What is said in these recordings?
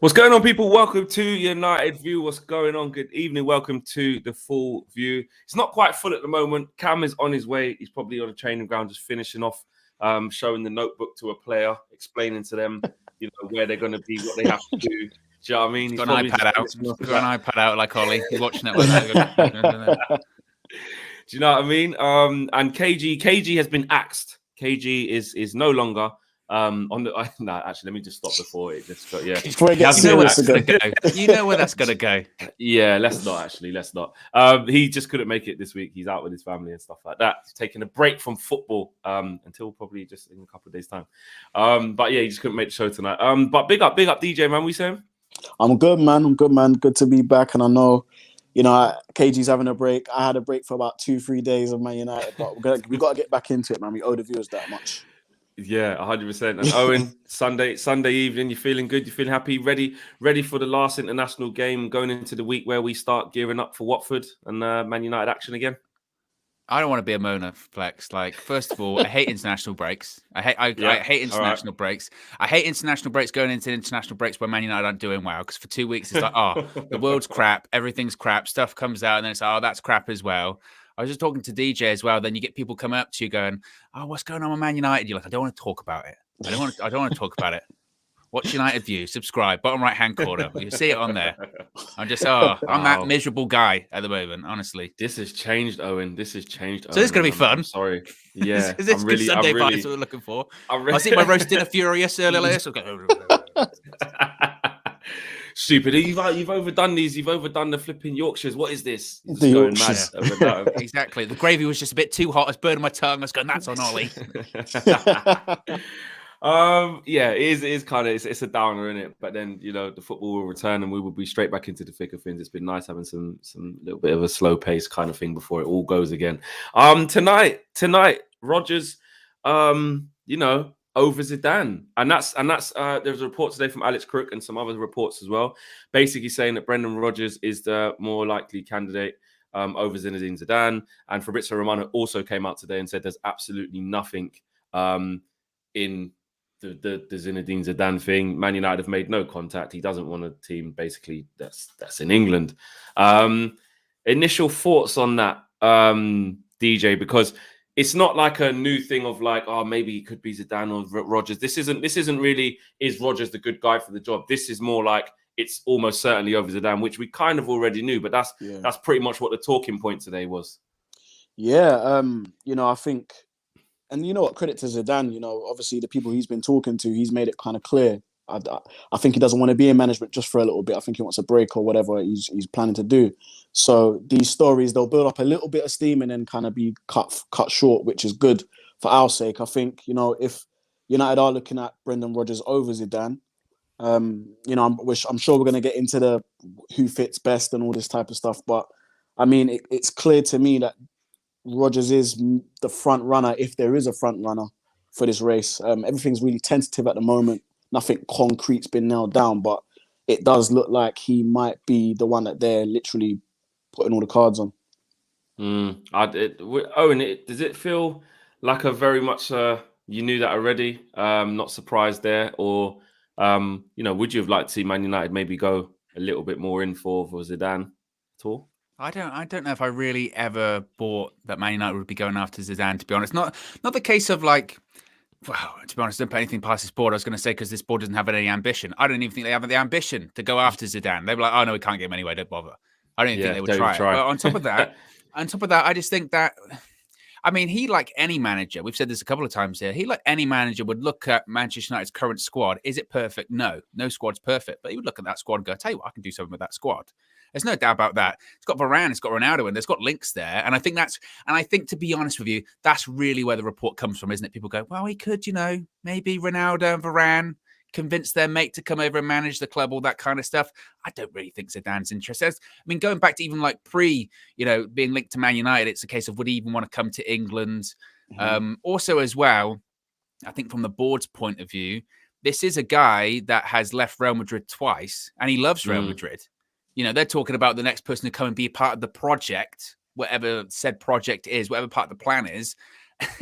What's going on, people? Welcome to United View. What's going on? Good evening. Welcome to the full view. It's not quite full at the moment. Cam is on his way. He's probably on a training ground, just finishing off, showing the notebook to a player, explaining to them, where they're going to be, what they have to do. Do you know what I mean? He's got an iPad out. He's got an iPad out like Ollie. He's watching it. Do you know what I mean? And KG has been axed. KG is no longer on the. Actually, let me just stop before it just got. Yeah, before it gets serious again. You know where that's gonna go. Yeah, let's not. He just couldn't make it this week. He's out with his family and stuff like that. He's taking a break from football until probably just in a couple of days' time. But yeah, he just couldn't make the show tonight. But big up, DJ, man. We saying? I'm good, man. Good to be back, and I know. KG's having a break. I had a break for about 2-3 days of Man United, but we got to get back into it, man. We owe the viewers that much. Yeah, 100%. And Owen, Sunday evening, you feeling good? You feeling happy? Ready for the last international game, going into the week where we start gearing up for Watford and Man United action again? I don't want to be a moaner, Flex. Like, first of all, I hate international breaks. I hate international breaks. I hate international breaks going into international breaks where Man United aren't doing well. Because for 2 weeks, it's like, oh, the world's crap. Everything's crap. Stuff comes out. And then it's like, oh, that's crap as well. I was just talking to DJ as well. Then you get people coming up to you going, oh, what's going on with Man United? You're like, I don't want to talk about it. I don't want to talk about it. Watch United View, subscribe, bottom right-hand corner. You see it on there. I'm just, I'm that miserable guy at the moment, honestly. This has changed, Owen. So this is going to be fun. I'm sorry. Yeah. Is this good Sunday vibes we're looking for? I see my roast dinner furious earlier. Stupid. You've overdone these. You've overdone the flipping Yorkshires. What is this? Going mad. Exactly. The gravy was just a bit too hot. I was burning my tongue. I was going, that's on Ollie. Yeah, it is kind of it's a downer, isn't it? But then the football will return and we will be straight back into the thick of things. It's been nice having some little bit of a slow pace kind of thing before it all goes again. Tonight, Rodgers, over Zidane, and that's there's a report today from Alex Crook and some other reports as well, basically saying that Brendan Rodgers is the more likely candidate over Zinedine Zidane. And Fabrizio Romano also came out today and said there's absolutely nothing in the Zinedine Zidane thing. Man United have made no contact. He doesn't want a team basically that's in England. Initial thoughts on that, DJ, because it's not like a new thing of like, oh, maybe it could be Zidane or Rodgers. This isn't really, is Rodgers the good guy for the job? This is more like it's almost certainly over Zidane, which we kind of already knew, but that's pretty much what the talking point today was. Yeah, I think. And credit to Zidane, obviously the people he's been talking to, he's made it kind of clear. I think he doesn't want to be in management just for a little bit. I think he wants a break or whatever he's planning to do. So these stories, they'll build up a little bit of steam and then kind of be cut short, which is good for our sake. I think, if United are looking at Brendan Rodgers over Zidane, I'm sure we're going to get into the who fits best and all this type of stuff. But I mean, it's clear to me that Rodgers is the front runner, if there is a front runner for this race. Everything's really tentative at the moment. Nothing concrete's been nailed down, but it does look like he might be the one that they're literally putting all the cards on. Owen, does it feel like a very much you knew that already? Not surprised there, or would you have liked to see Man United maybe go a little bit more in for Zidane at all? I don't know if I really ever thought that Man United would be going after Zidane, to be honest. Not the case of like, well, to be honest, don't put anything past this board. I was going to say, because this board doesn't have any ambition. I don't even think they have the ambition to go after Zidane. They were like, oh no, we can't get him anyway, don't bother. I don't even think they would try it. But on top of that, I just think that, I mean, he, like any manager, we've said this a couple of times here, he, like any manager, would look at Manchester United's current squad. Is it perfect? No squad's perfect. But he would look at that squad and go, tell you what, I can do something with that squad. There's no doubt about that. It's got Varane, it's got Ronaldo, and there's got links there. And I think to be honest with you, that's really where the report comes from, isn't it? People go, well, he could, maybe Ronaldo and Varane convince their mate to come over and manage the club, all that kind of stuff. I don't really think Zidane's interested. I mean, going back to even like being linked to Man United, it's a case of would he even want to come to England? Mm-hmm. Also as well, I think from the board's point of view, this is a guy that has left Real Madrid twice and he loves Real Madrid. They're talking about the next person to come and be a part of the project, whatever said project is, whatever part of the plan is.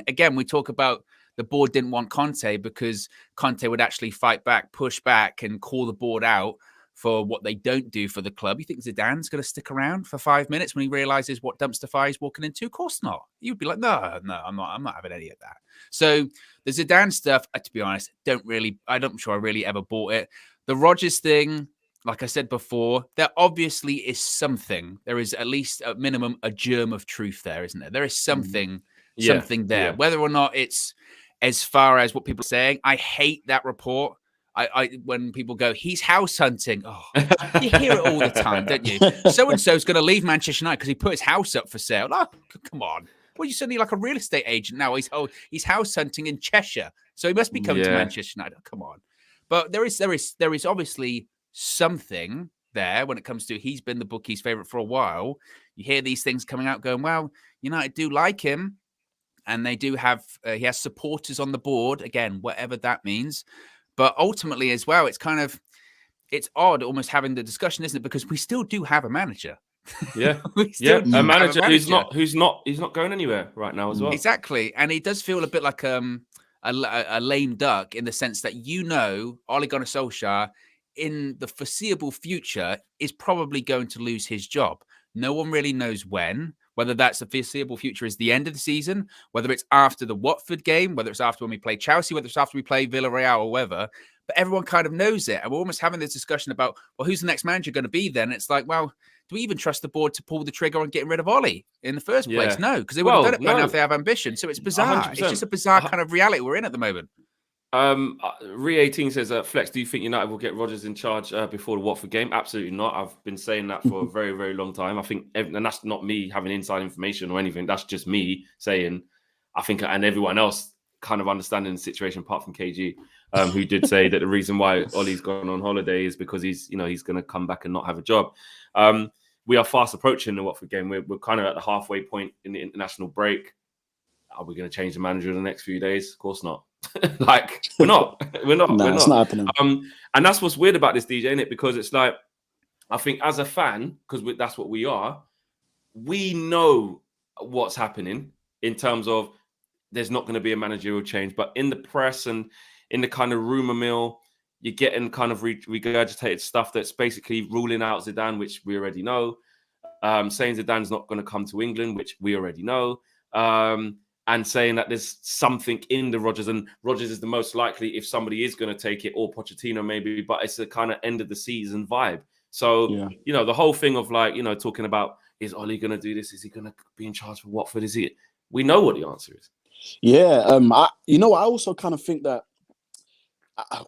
Again, we talk about the board didn't want Conte because Conte would actually fight back, push back, and call the board out for what they don't do for the club. You think Zidane's going to stick around for 5 minutes when he realizes what dumpster fire he's walking into? Of course not. You'd be like, no, I'm not having any of that. So the Zidane stuff, to be honest, I'm sure I really ever bought it. The Rodgers thing, like I said before, there obviously is something. There is at least at minimum a germ of truth there, isn't there? There is something there. Yeah. Whether or not it's as far as what people are saying, I hate that report. When people go, he's house hunting. Oh, you hear it all the time, don't you? So-and-so's going to leave Manchester United because he put his house up for sale. Oh, come on. Well, you're suddenly like a real estate agent now. He's house hunting in Cheshire. So he must be coming to Manchester United. Oh, come on. But there is obviously something there when it comes to he's been the bookie's favourite for a while. You hear these things coming out going, well, United do like him. And they do have, he has supporters on the board. Again, whatever that means. But ultimately as well, it's odd almost having the discussion, isn't it? Because we still do have a manager. Yeah. A manager who's not going anywhere right now as well. Exactly. And he does feel a bit like a lame duck in the sense that, Ole Gunnar Solskjaer in the foreseeable future is probably going to lose his job. No one really knows when. Whether that's the foreseeable future is the end of the season, whether it's after the Watford game, whether it's after when we play Chelsea, whether it's after we play Villarreal or whatever. But everyone kind of knows it. And we're almost having this discussion about, well, who's the next manager going to be then? It's like, well, do we even trust the board to pull the trigger on getting rid of Ole in the first place? No, because they would have done it by now if they have ambition. So it's bizarre. 100%. It's just a bizarre kind of reality we're in at the moment. Re18 says, Flex, do you think United will get Rodgers in charge before the Watford game? Absolutely not. I've been saying that for a very, very long time. I think, and that's not me having inside information or anything. That's just me saying, I think, and everyone else kind of understanding the situation apart from KG, who did say that the reason why Ole's gone on holiday is because he's going to come back and not have a job. We are fast approaching the Watford game. We're kind of at the halfway point in the international break. Are we going to change the manager in the next few days? Of course not. Like we're not. No, it's not happening. And that's what's weird about this, DJ, isn't it? Because it's like, I think as a fan, because that's what we are, we know what's happening in terms of there's not going to be a managerial change. But in the press and in the kind of rumor mill, you're getting kind of regurgitated stuff that's basically ruling out Zidane, which we already know. Saying Zidane's not going to come to England, which we already know. And saying that there's something in the Rodgers, and Rodgers is the most likely if somebody is going to take it, or Pochettino maybe, but it's a kind of end of the season vibe. So, the whole thing of like, talking about, is Ole going to do this? Is he going to be in charge for Watford? We know what the answer is. Yeah. I also kind of think that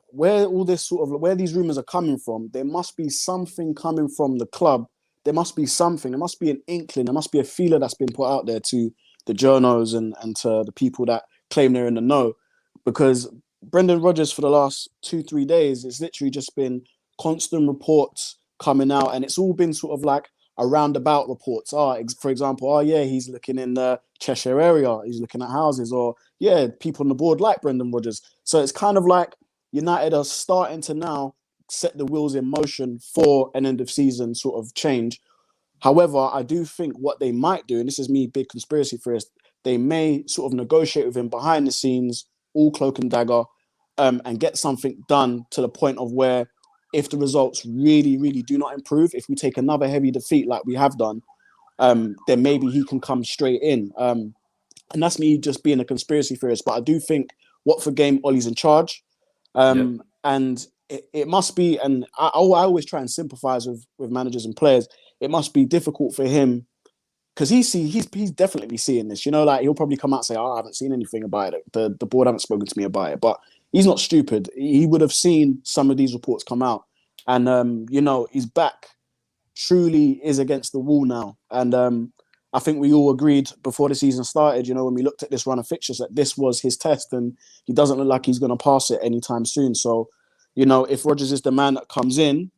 where these rumors are coming from, there must be something coming from the club. There must be something. There must be an inkling. There must be a feeler that's been put out there to the journos and to the people that claim they're in the know, because Brendan Rodgers for the last 2-3 days, it's literally just been constant reports coming out, and it's all been sort of like a roundabout reports. For example, he's looking in the Cheshire area, he's looking at houses, or people on the board like Brendan Rodgers. So it's kind of like United are starting to now set the wheels in motion for an end of season sort of change. However, I do think what they might do, and this is me, big conspiracy theorist, they may sort of negotiate with him behind the scenes, all cloak and dagger, and get something done to the point of where if the results really, really do not improve, if we take another heavy defeat like we have done, then maybe he can come straight in. And that's me just being a conspiracy theorist. But I do think Watford game, Ole's in charge. And it must be, and I always try and sympathise with managers and players. It must be difficult for him because he's definitely seeing this. Like he'll probably come out and say, I haven't seen anything about it. The board haven't spoken to me about it. But he's not stupid. He would have seen some of these reports come out. And, his back truly is against the wall now. And I think we all agreed before the season started, when we looked at this run of fixtures, that this was his test and he doesn't look like he's going to pass it anytime soon. So, if Rodgers is the man that comes in,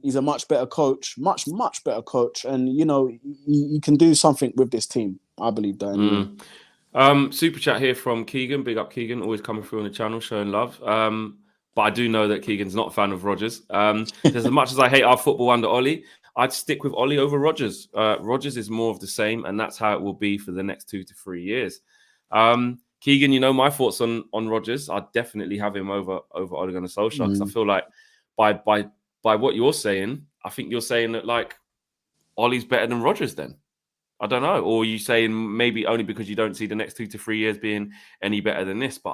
he's a much better coach, much better coach. And, he can do something with this team. I believe that. Super chat here from Keegan. Big up Keegan, always coming through on the channel, showing love. But I do know that Keegan's not a fan of Rodgers. As much as I hate our football under Ole, I'd stick with Ole over Rodgers. Rodgers is more of the same, and that's how it will be for the next 2 to 3 years. Keegan, you know my thoughts on Rodgers. I'd definitely have him over Ole Gunnar Solskjaer because I feel like by what you're saying, I think you're saying that like Ollie's better than Rodgers then. I don't know. Or are you saying maybe only because you don't see the next 2 to 3 years being any better than this? But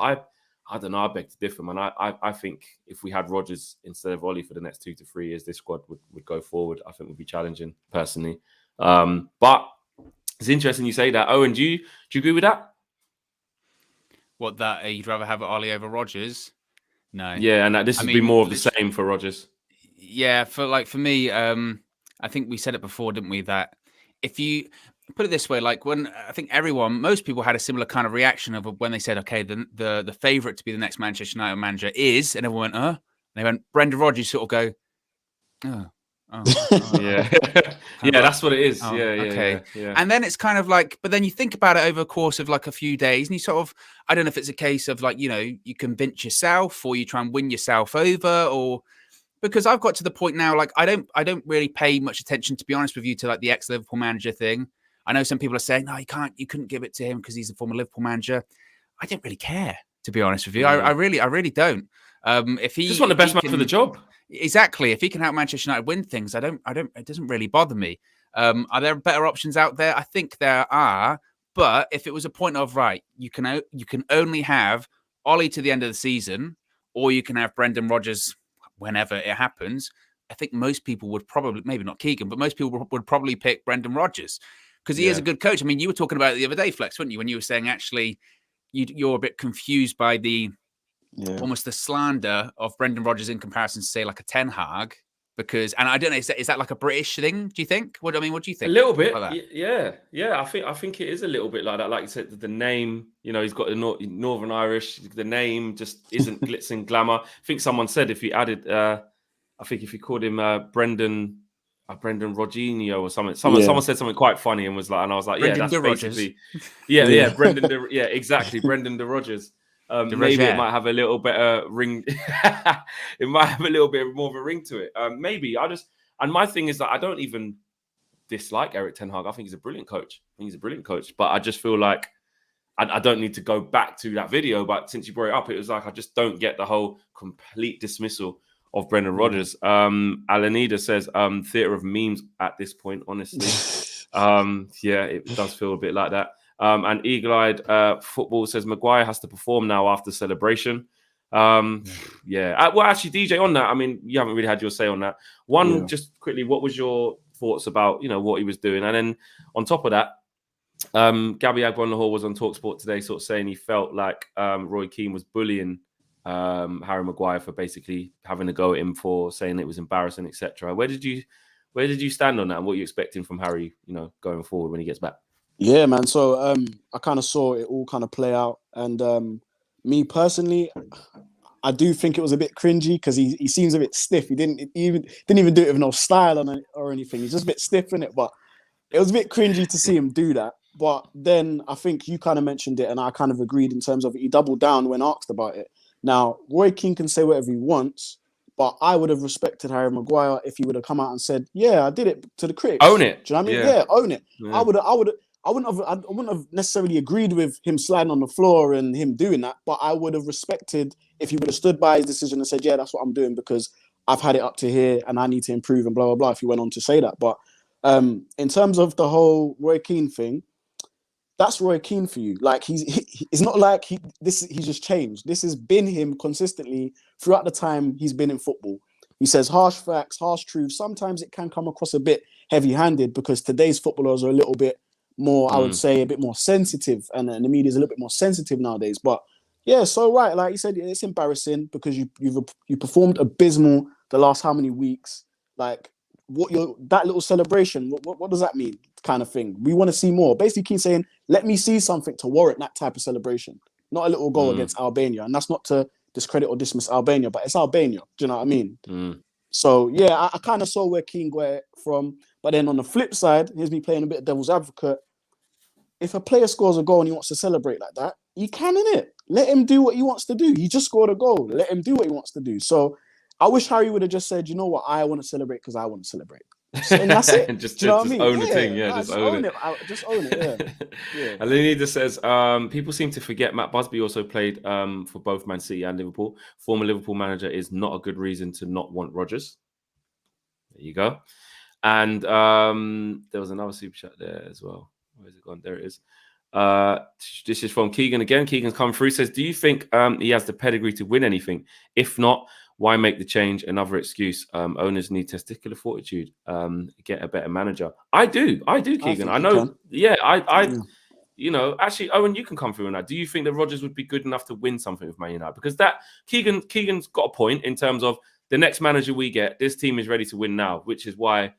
I don't know. I beg to differ, man. I think if we had Rodgers instead of Ollie for the next 2 to 3 years, this squad would go forward. I think would be challenging personally. But it's interesting you say that. Owen, do you agree with that? What, that you'd rather have Ollie over Rodgers? No. Yeah, and that this would be more of the same for Rodgers. Yeah, for me, I think we said it before, didn't we? That if you put it this way, like when I think most people had a similar kind of reaction of when they said, okay, the favourite to be the next Manchester United manager is, and everyone went, And they went, Brendan Rodgers, sort of go, yeah. Yeah, that's what it is. Okay. Yeah. And then it's kind of like, but then you think about it over the course of like a few days and you sort of, I don't know if it's a case of like, you convince yourself or you try and win yourself over, or because I've got to the point now, like I don't really pay much attention, to be honest with you, to like the ex-Liverpool manager thing. I know some people are saying, no, you couldn't give it to him because he's a former Liverpool manager. I don't really care, to be honest with you. I really don't. If he just want the best man for the job. Exactly. If he can help Manchester United win things, it doesn't really bother me. Are there better options out there? I think there are. But if it was a point of, right, you can only have Ollie to the end of the season, or you can have Brendan Rodgers whenever it happens, I think most people would probably, maybe not Keegan, but most people would probably pick Brendan Rodgers because he is a good coach. I mean, you were talking about it the other day, Flex, weren't you? When you were saying actually you're a bit confused by the almost the slander of Brendan Rodgers in comparison to, say, like a Ten Hag. Because, and I don't know, is that like a British thing? Do you think? What do you think? A little bit, yeah. I think it is a little bit like that. Like you said, the name, he's got the Northern Irish. The name just isn't glitz and glamour. I think someone said if he added, if he called him Brendan Rodginio or something. Someone said something quite funny and was like, and I was like, Brendan that's basically, Brendan, exactly, Brendan de Rodgers. Maybe it might have a little better ring. It might have a little bit more of a ring to it. Maybe and my thing is that I don't even dislike Erik ten Hag. I think he's a brilliant coach. But I just feel like I don't need to go back to that video. But since you brought it up, it was like I just don't get the whole complete dismissal of Brendan Rodgers. Alanida says theatre of memes at this point, honestly. It does feel a bit like that. And Eagle-Eyed Football says Maguire has to perform now after celebration. Well, actually, DJ, on that, I mean, you haven't really had your say on that. Just quickly, what was your thoughts about, what he was doing? And then on top of that, Gabby Agbonlahor was on TalkSport today, sort of saying he felt like Roy Keane was bullying Harry Maguire for basically having a go at him for saying it was embarrassing, etc. Where did you stand on that, and what are you expecting from Harry, going forward when he gets back? Yeah, man. So I kind of saw it all kind of play out, and me personally, I do think it was a bit cringy because he seems a bit stiff. He didn't even do it with no style on it or anything. He's just a bit stiff in it, but it was a bit cringy to see him do that. But then I think you kind of mentioned it, and I kind of agreed in terms of he doubled down when asked about it. Now, Roy Keane can say whatever he wants, but I would have respected Harry Maguire if he would have come out and said, "Yeah, I did it to the critics." Own it. Do you know what I mean? Yeah, own it. Yeah. I wouldn't have necessarily agreed with him sliding on the floor and him doing that, but I would have respected if he would have stood by his decision and said, "Yeah, that's what I'm doing because I've had it up to here and I need to improve," and blah blah blah. If he went on to say that, but in terms of the whole Roy Keane thing, that's Roy Keane for you. Like it's not like he's just changed. This has been him consistently throughout the time he's been in football. He says harsh facts, harsh truths. Sometimes it can come across a bit heavy-handed because today's footballers are a little bit more, I would say, a bit more sensitive, and the media is a little bit more sensitive nowadays. But yeah, so right, like you said, it's embarrassing because you performed abysmal the last how many weeks? Like that little celebration, what does that mean? Kind of thing. We want to see more. Basically, keep saying, let me see something to warrant that type of celebration. Not a little goal against Albania, and that's not to discredit or dismiss Albania, but it's Albania. Do you know what I mean? So yeah, I kind of saw where Keane got it from. But then on the flip side, here's me playing a bit of devil's advocate. If a player scores a goal and he wants to celebrate like that, he can, innit? Let him do what he wants to do. He just scored a goal. Let him do what he wants to do. So I wish Harry would have just said, you know what, I want to celebrate because I want to celebrate. And that's it. And just Do you know what I mean? own the thing. Yeah, nah, just own it. Just own it. Yeah. Yeah. And Leonidas says, people seem to forget Matt Busby also played for both Man City and Liverpool. Former Liverpool manager is not a good reason to not want Rodgers. There you go. And there was another super chat there as well. Where is it gone? There it is. This is from Keegan again. Keegan's come through. Says, do you think he has the pedigree to win anything? If not, why make the change? Another excuse. Owners need testicular fortitude. Get a better manager. I do, Keegan. I know. Yeah, you know, actually, Owen, you can come through on that. Do you think that Rodgers would be good enough to win something with Man United? Because that Keegan's got a point in terms of the next manager we get. This team is ready to win now, which is why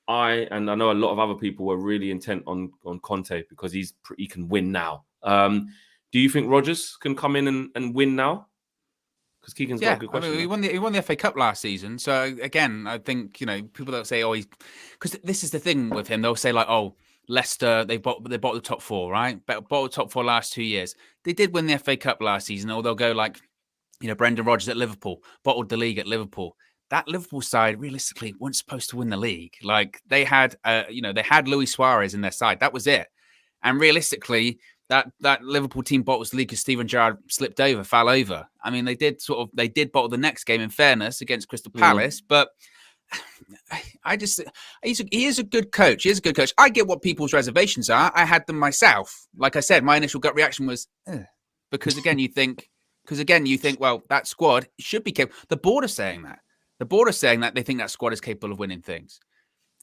I know a lot of other people were really intent on Conte because he can win now. Do you think Rodgers can come in and win now? Because Keegan's got a good question. I mean, he won the FA Cup last season. So again, I think, you know, people that say, because this is the thing with him, they'll say like, oh, Leicester, they bought the top four, right? Bought the top four last 2 years. They did win the FA Cup last season, or they'll go like, you know, Brendan Rodgers at Liverpool, bottled the league at Liverpool. That Liverpool side realistically weren't supposed to win the league. Like they had, they had Luis Suarez in their side. That was it. And realistically, that Liverpool team bottles the league because Steven Gerrard fell over. I mean, they did bottle the next game in fairness against Crystal Palace, but he is a good coach. He is a good coach. I get what people's reservations are. I had them myself. Like I said, my initial gut reaction was, because again, you think, well, that squad should be capable. The board are saying that. The board are saying that they think that squad is capable of winning things.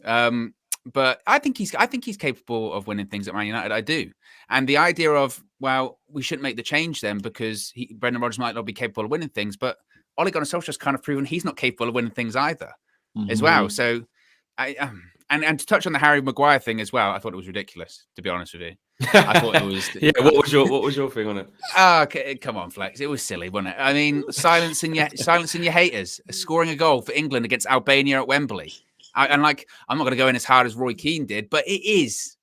But I think he's capable of winning things at Man United. I do. And the idea of, well, we shouldn't make the change then because Brendan Rodgers might not be capable of winning things. But Ole Gunnar Solskjaer's kind of proven he's not capable of winning things either, as well. So, and to touch on the Harry Maguire thing as well, I thought it was ridiculous, to be honest with you. I thought it was. Yeah, what was your thing on it? Okay, come on, Flex. It was silly, wasn't it? I mean, silencing your haters, scoring a goal for England against Albania at Wembley. I'm not going to go in as hard as Roy Keane did, but it is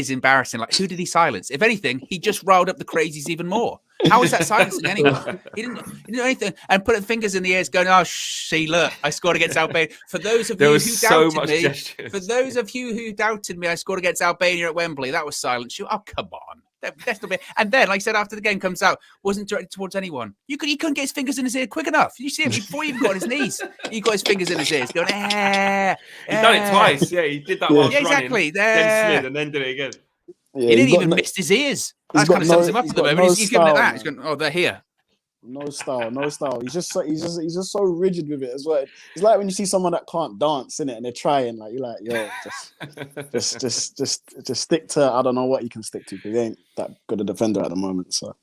embarrassing. Like, who did he silence? If anything, he just riled up the crazies even more. How is that silencing anyone? He didn't do anything and put fingers in the ears going, oh, see, look, I scored against Albania. For those of you who doubted me, I scored against Albania at Wembley. That was silence. Oh, come on. That's not. And then, like I said, after the game comes out, wasn't directed towards anyone. He couldn't get his fingers in his ear quick enough. You see him before he even got on his knees. He got his fingers in his ears, going, He's done it twice. Yeah, he did that while exactly. Running, then slid and then did it again. Yeah, he didn't even miss his ears. That kind of sums him up at the moment. He's giving it that. He's going, oh, they're here. No style. He's just so rigid with it as well. It's like when you see someone that can't dance in it and they're trying, like you're like, yo, just stick to. I don't know what you can stick to because he ain't that good a defender at the moment. So,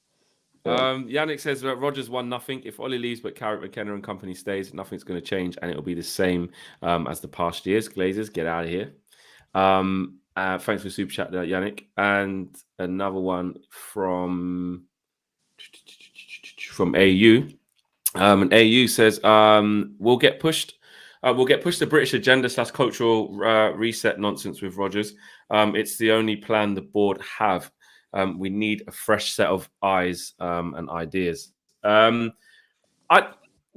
Yannick says that Rodgers won nothing. If Ollie leaves but Carrick, McKenna and company stays, nothing's going to change and it'll be the same as the past years. Glazers, get out of here. Thanks for super chat there, Yannick. And another one from AU. And AU says, we'll get pushed the British agenda / cultural reset nonsense with Rodgers. It's the only plan the board have. We need a fresh set of eyes and ideas. I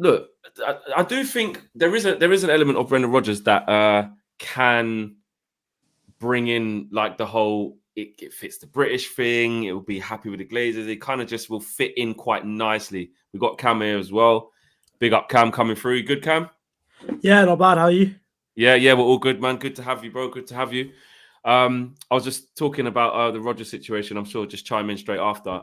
do think there is an element of Brendan Rodgers that can bring in like the whole it fits the British thing. It will be happy with the Glazers. It kind of just will fit in quite nicely. We got Cam here as well. Big up Cam coming through. Good, Cam? Yeah, not bad. How are you? Yeah, we're all good, man. Good to have you, bro. Good to have you. I was just talking about the Rodgers situation. I'm sure just chime in straight after.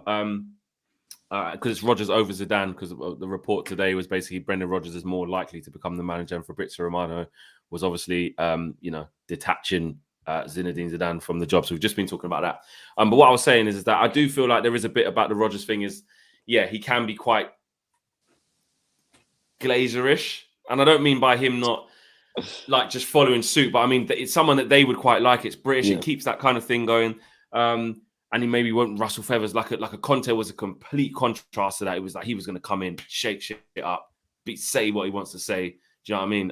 Because it's Rodgers over Zidane, because the report today was basically Brendan Rodgers is more likely to become the manager, and Fabrizio Romano was obviously, detaching Zinedine Zidane from the job. So we've just been talking about that. But what I was saying is that I do feel like there is a bit about the Rodgers thing is, yeah, he can be quite Glazerish. And I don't mean by him not like just following suit, but I mean, it's someone that they would quite like. It's British. Yeah. It keeps that kind of thing going. And he maybe won't rustle feathers like a Conte was a complete contrast to that. It was like he was going to come in, shake shit up, say what he wants to say. Do you know what I mean?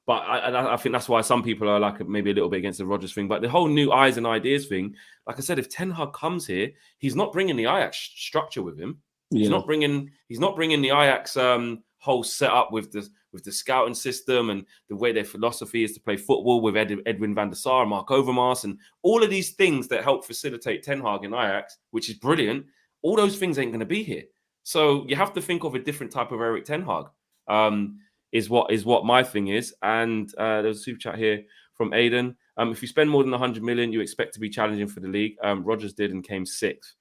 But I think that's why some people are like maybe a little bit against the Rodgers thing. But the whole new eyes and ideas thing, like I said, if Ten Hag comes here, he's not bringing the Ajax structure with him. Yeah. He's not bringing the Ajax whole setup with with the scouting system and the way their philosophy is to play football with Edwin van der Sar and Mark Overmars and all of these things that help facilitate Ten Hag in Ajax, which is brilliant. All those things ain't going to be here. So you have to think of a different type of Eric Ten Hag. Is what my thing is. And there's a super chat here from Aidan. If you spend more than 100 million, you expect to be challenging for the league. Rodgers did and came sixth.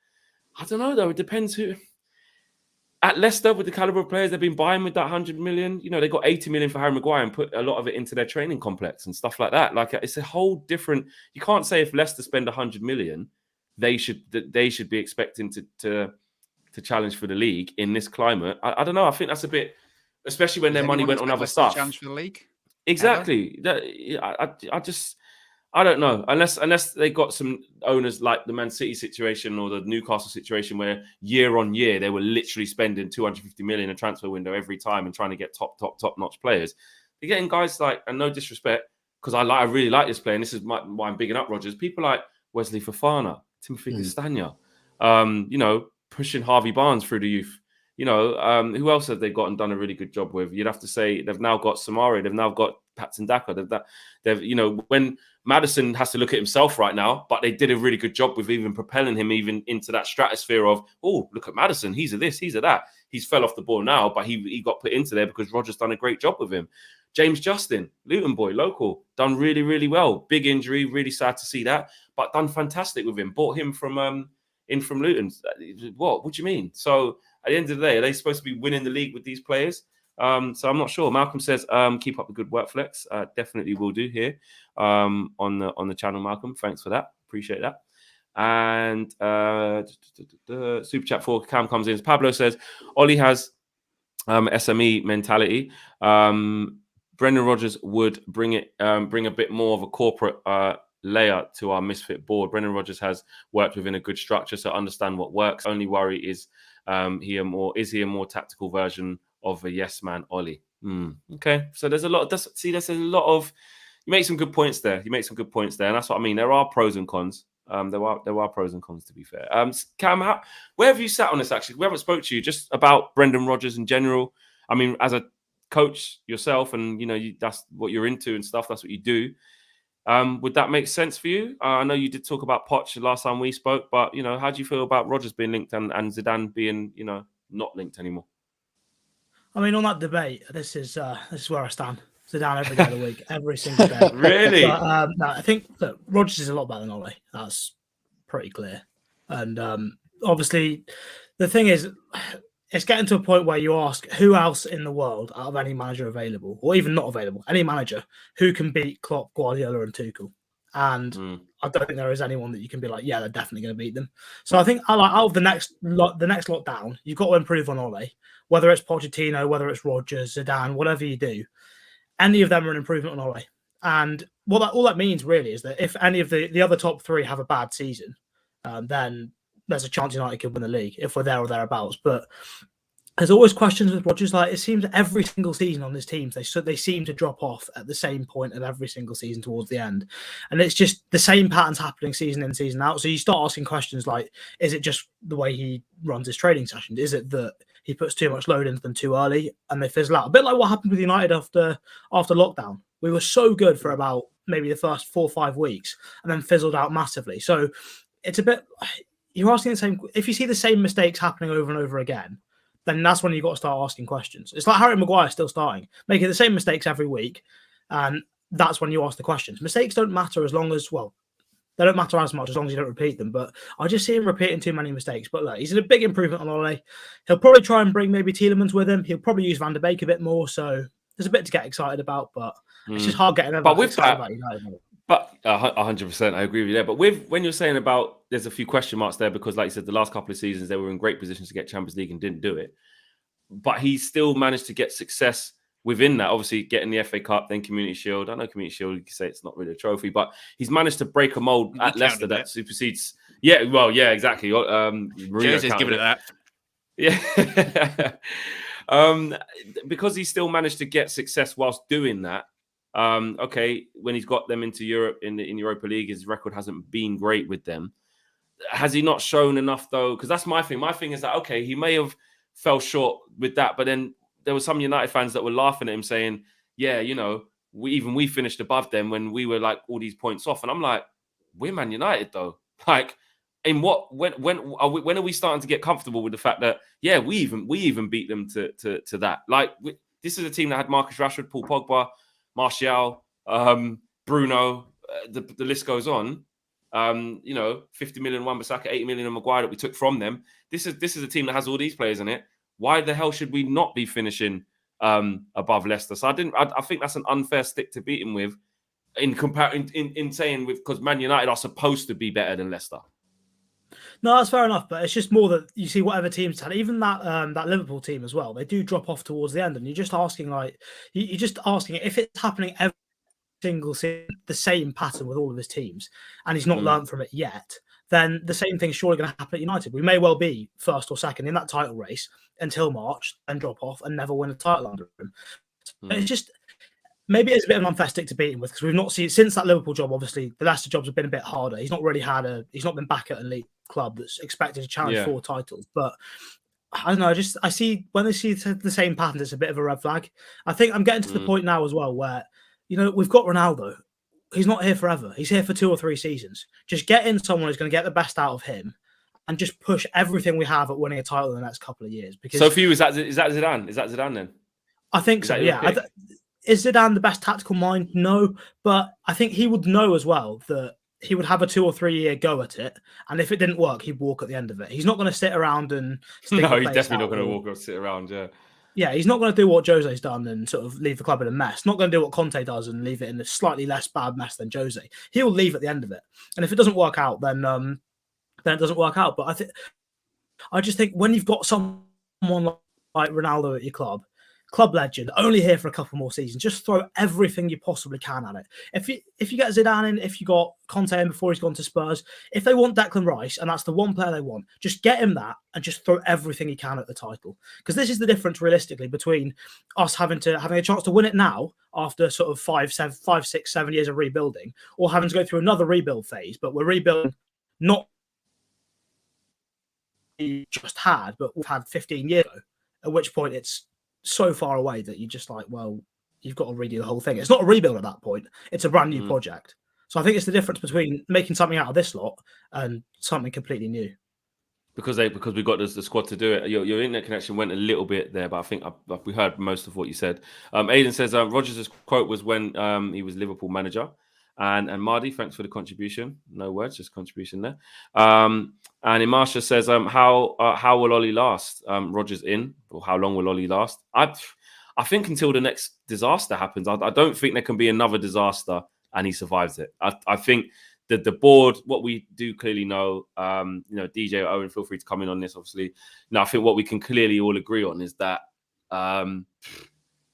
I don't know though. It depends who. At Leicester, with the caliber of players they've been buying with that 100 million, they got 80 million for Harry Maguire and put a lot of it into their training complex and stuff like that. Like it's a whole different. You can't say if Leicester spend 100 million, they should be expecting to challenge for the league in this climate. I don't know. I think that's a bit. Especially when their money went on other stuff. Challenge for the league? Exactly. I don't know. Unless they got some owners like the Man City situation or the Newcastle situation where year on year they were literally spending 250 million in a transfer window every time and trying to get top notch players. They're getting guys like, and no disrespect, because I really like this player, and this is why I'm bigging up Rodgers. People like Wesley Fofana, Timothy Castagna, pushing Harvey Barnes through the youth. Who else have they got and done a really good job with? You'd have to say they've now got Samari, they've now got Patson Daka. They've when Maddison has to look at himself right now, but they did a really good job with even propelling him even into that stratosphere of, oh, look at Maddison, he's a this, he's a that. He's fell off the ball now, but he got put into there because Rodgers done a great job with him. James Justin, Luton boy, local, done really, really well. Big injury, really sad to see that, but done fantastic with him. Bought him from Luton. What do you mean? So at the end of the day, are they supposed to be winning the league with these players? So I'm not sure. Malcolm says, keep up the good work, Flex. Definitely will do here on the channel, Malcolm. Thanks for that. Appreciate that. And Super Chat 4 Cam comes in. Pablo says, Ollie has SME mentality. Brendan Rodgers would bring a bit more of a corporate layer to our misfit board. Brendan Rodgers has worked within a good structure, so understand what works. Only worry is he a more tactical version of a yes man, Ollie. Okay, so there's a lot. There's a lot of. You make some good points there. And that's what I mean. There are pros and cons. There are pros and cons, to be fair. Cam, where have you sat on this? Actually, we haven't spoke to you just about Brendan Rodgers in general. I mean, as a coach yourself, and that's what you're into and stuff. That's what you do. Would that make sense for you? I know you did talk about Poch the last time we spoke, but how do you feel about Rodgers being linked and Zidane being not linked anymore? I mean, on that debate, this is where I stand. Zidane every day of the week, every single day. Really? But, no, I think that Rodgers is a lot better than Ollie. That's pretty clear. And obviously, the thing is, it's getting to a point where you ask who else in the world, out of any manager available, or even not available, any manager, who can beat Klopp, Guardiola, and Tuchel. And I don't think there is anyone that you can be like, yeah, they're definitely going to beat them. So I think out of the next lot down, you've got to improve on Ole. Whether it's Pochettino, whether it's Rodgers, Zidane, whatever you do, any of them are an improvement on Ole. And all that means really is that if any of the other top three have a bad season, then there's a chance United could win the league if we're there or thereabouts. But there's always questions with Rodgers. Like, it seems every single season on his teams, they seem to drop off at the same point of every single season towards the end. And it's just the same patterns happening season in, season out. So you start asking questions like, is it just the way he runs his training sessions? Is it that he puts too much load into them too early and they fizzle out? A bit like what happened with United after lockdown. We were so good for about maybe the first 4 or 5 weeks and then fizzled out massively. So it's a bit, you're asking the same, if you see the same mistakes happening over and over again, then that's when you've got to start asking questions. It's like Harry Maguire still starting, making the same mistakes every week. And that's when you ask the questions. Mistakes don't matter as long as, well, they don't matter as much as long as you don't repeat them. But I just see him repeating too many mistakes. But look, he's in a big improvement on Ole. He'll probably try and bring maybe Tielemans with him. He'll probably use Van der Beek a bit more. So there's a bit to get excited about, but it's just hard getting excited about United. But 100%, I agree with you there. But when you're saying about there's a few question marks there because, like you said, the last couple of seasons they were in great positions to get Champions League and didn't do it. But he still managed to get success within that. Obviously, getting the FA Cup, then Community Shield. I know Community Shield, you can say it's not really a trophy, but he's managed to break a mold at Leicester that supersedes. Yeah, well, yeah, exactly. Josie's giving it that. Yeah, because he still managed to get success whilst doing that. Okay, when he's got them into Europe in Europa League, his record hasn't been great with them. Has he not shown enough though? Because that's my thing. My thing is that okay, he may have fell short with that, but then there were some United fans that were laughing at him saying, yeah, you know, we finished above them when we were like all these points off. And I'm like, we're Man United though. Like, in what when are we starting to get comfortable with the fact that yeah, we even beat them to that? Like, this is a team that had Marcus Rashford, Paul Pogba, Martial, Bruno, the list goes on. You know, 50 million Wan-Bissaka, 80 million on Maguire that we took from them. This is a team that has all these players in it. Why the hell should we not be finishing above Leicester? So I think that's an unfair stick to beat him with in saying because Man United are supposed to be better than Leicester. No, that's fair enough, but it's just more that you see whatever teams had, even that Liverpool team as well. They do drop off towards the end, and you're just asking if it's happening every single season, the same pattern with all of his teams, and he's not learned from it yet. Then the same thing's surely going to happen at United. We may well be first or second in that title race until March, and drop off and never win a title under him. It's just. Maybe it's a bit of an unfair stick to beat him with because we've not seen since that Liverpool job. Obviously, the Leicester jobs have been a bit harder. He's not really he's not been back at an elite club that's expected to challenge 4 titles. But I don't know. I see when they see the same patterns, it's a bit of a red flag. I think I'm getting to the point now as well where, you know, we've got Ronaldo. He's not here forever. He's here for 2 or 3 seasons. Just get in someone who's going to get the best out of him and just push everything we have at winning a title in the next couple of years. Because so for you, is that Zidane? Is that Zidane then? I think so. Yeah. Is Zidane the best tactical mind? No, but I think he would know as well that he would have a 2 or 3 year go at it, and if it didn't work, he'd walk at the end of it. He's not going to sit around and no, he's definitely not going to walk or sit around. Yeah, he's not going to do what Jose's done and sort of leave the club in a mess. Not going to do what Conte does and leave it in a slightly less bad mess than Jose. He'll leave at the end of it, and if it doesn't work out, then it doesn't work out. But I just think when you've got someone like Ronaldo at your club legend, only here for a couple more seasons, just throw everything you possibly can at it. If you get Zidane in, if you got Conte in before he's gone to Spurs, if they want Declan Rice and that's the one player they want, just get him that and just throw everything you can at the title. Because this is the difference realistically between us having a chance to win it now after sort of 5, 6, 7 years of rebuilding, or having to go through another rebuild phase, but we're rebuilding not just had, but we've had 15 years ago, at which point it's so far away that you're just like, well, you've got to redo the whole thing. It's not a rebuild at that point. It's a brand new project. So I think it's the difference between making something out of this lot and something completely new. Because we got the squad to do it. Your internet connection went a little bit there, but I think we heard most of what you said. Aidan says Rodgers' quote was when he was Liverpool manager. And Mardi, thanks for the contribution. No words, just contribution there. And Imasha says, how will Ollie last? Rodgers in, or how long will Ollie last? I think until the next disaster happens. I don't think there can be another disaster and he survives it. I think that the board, what we do clearly know, DJ or Owen, feel free to come in on this, obviously. Now, I think what we can clearly all agree on is that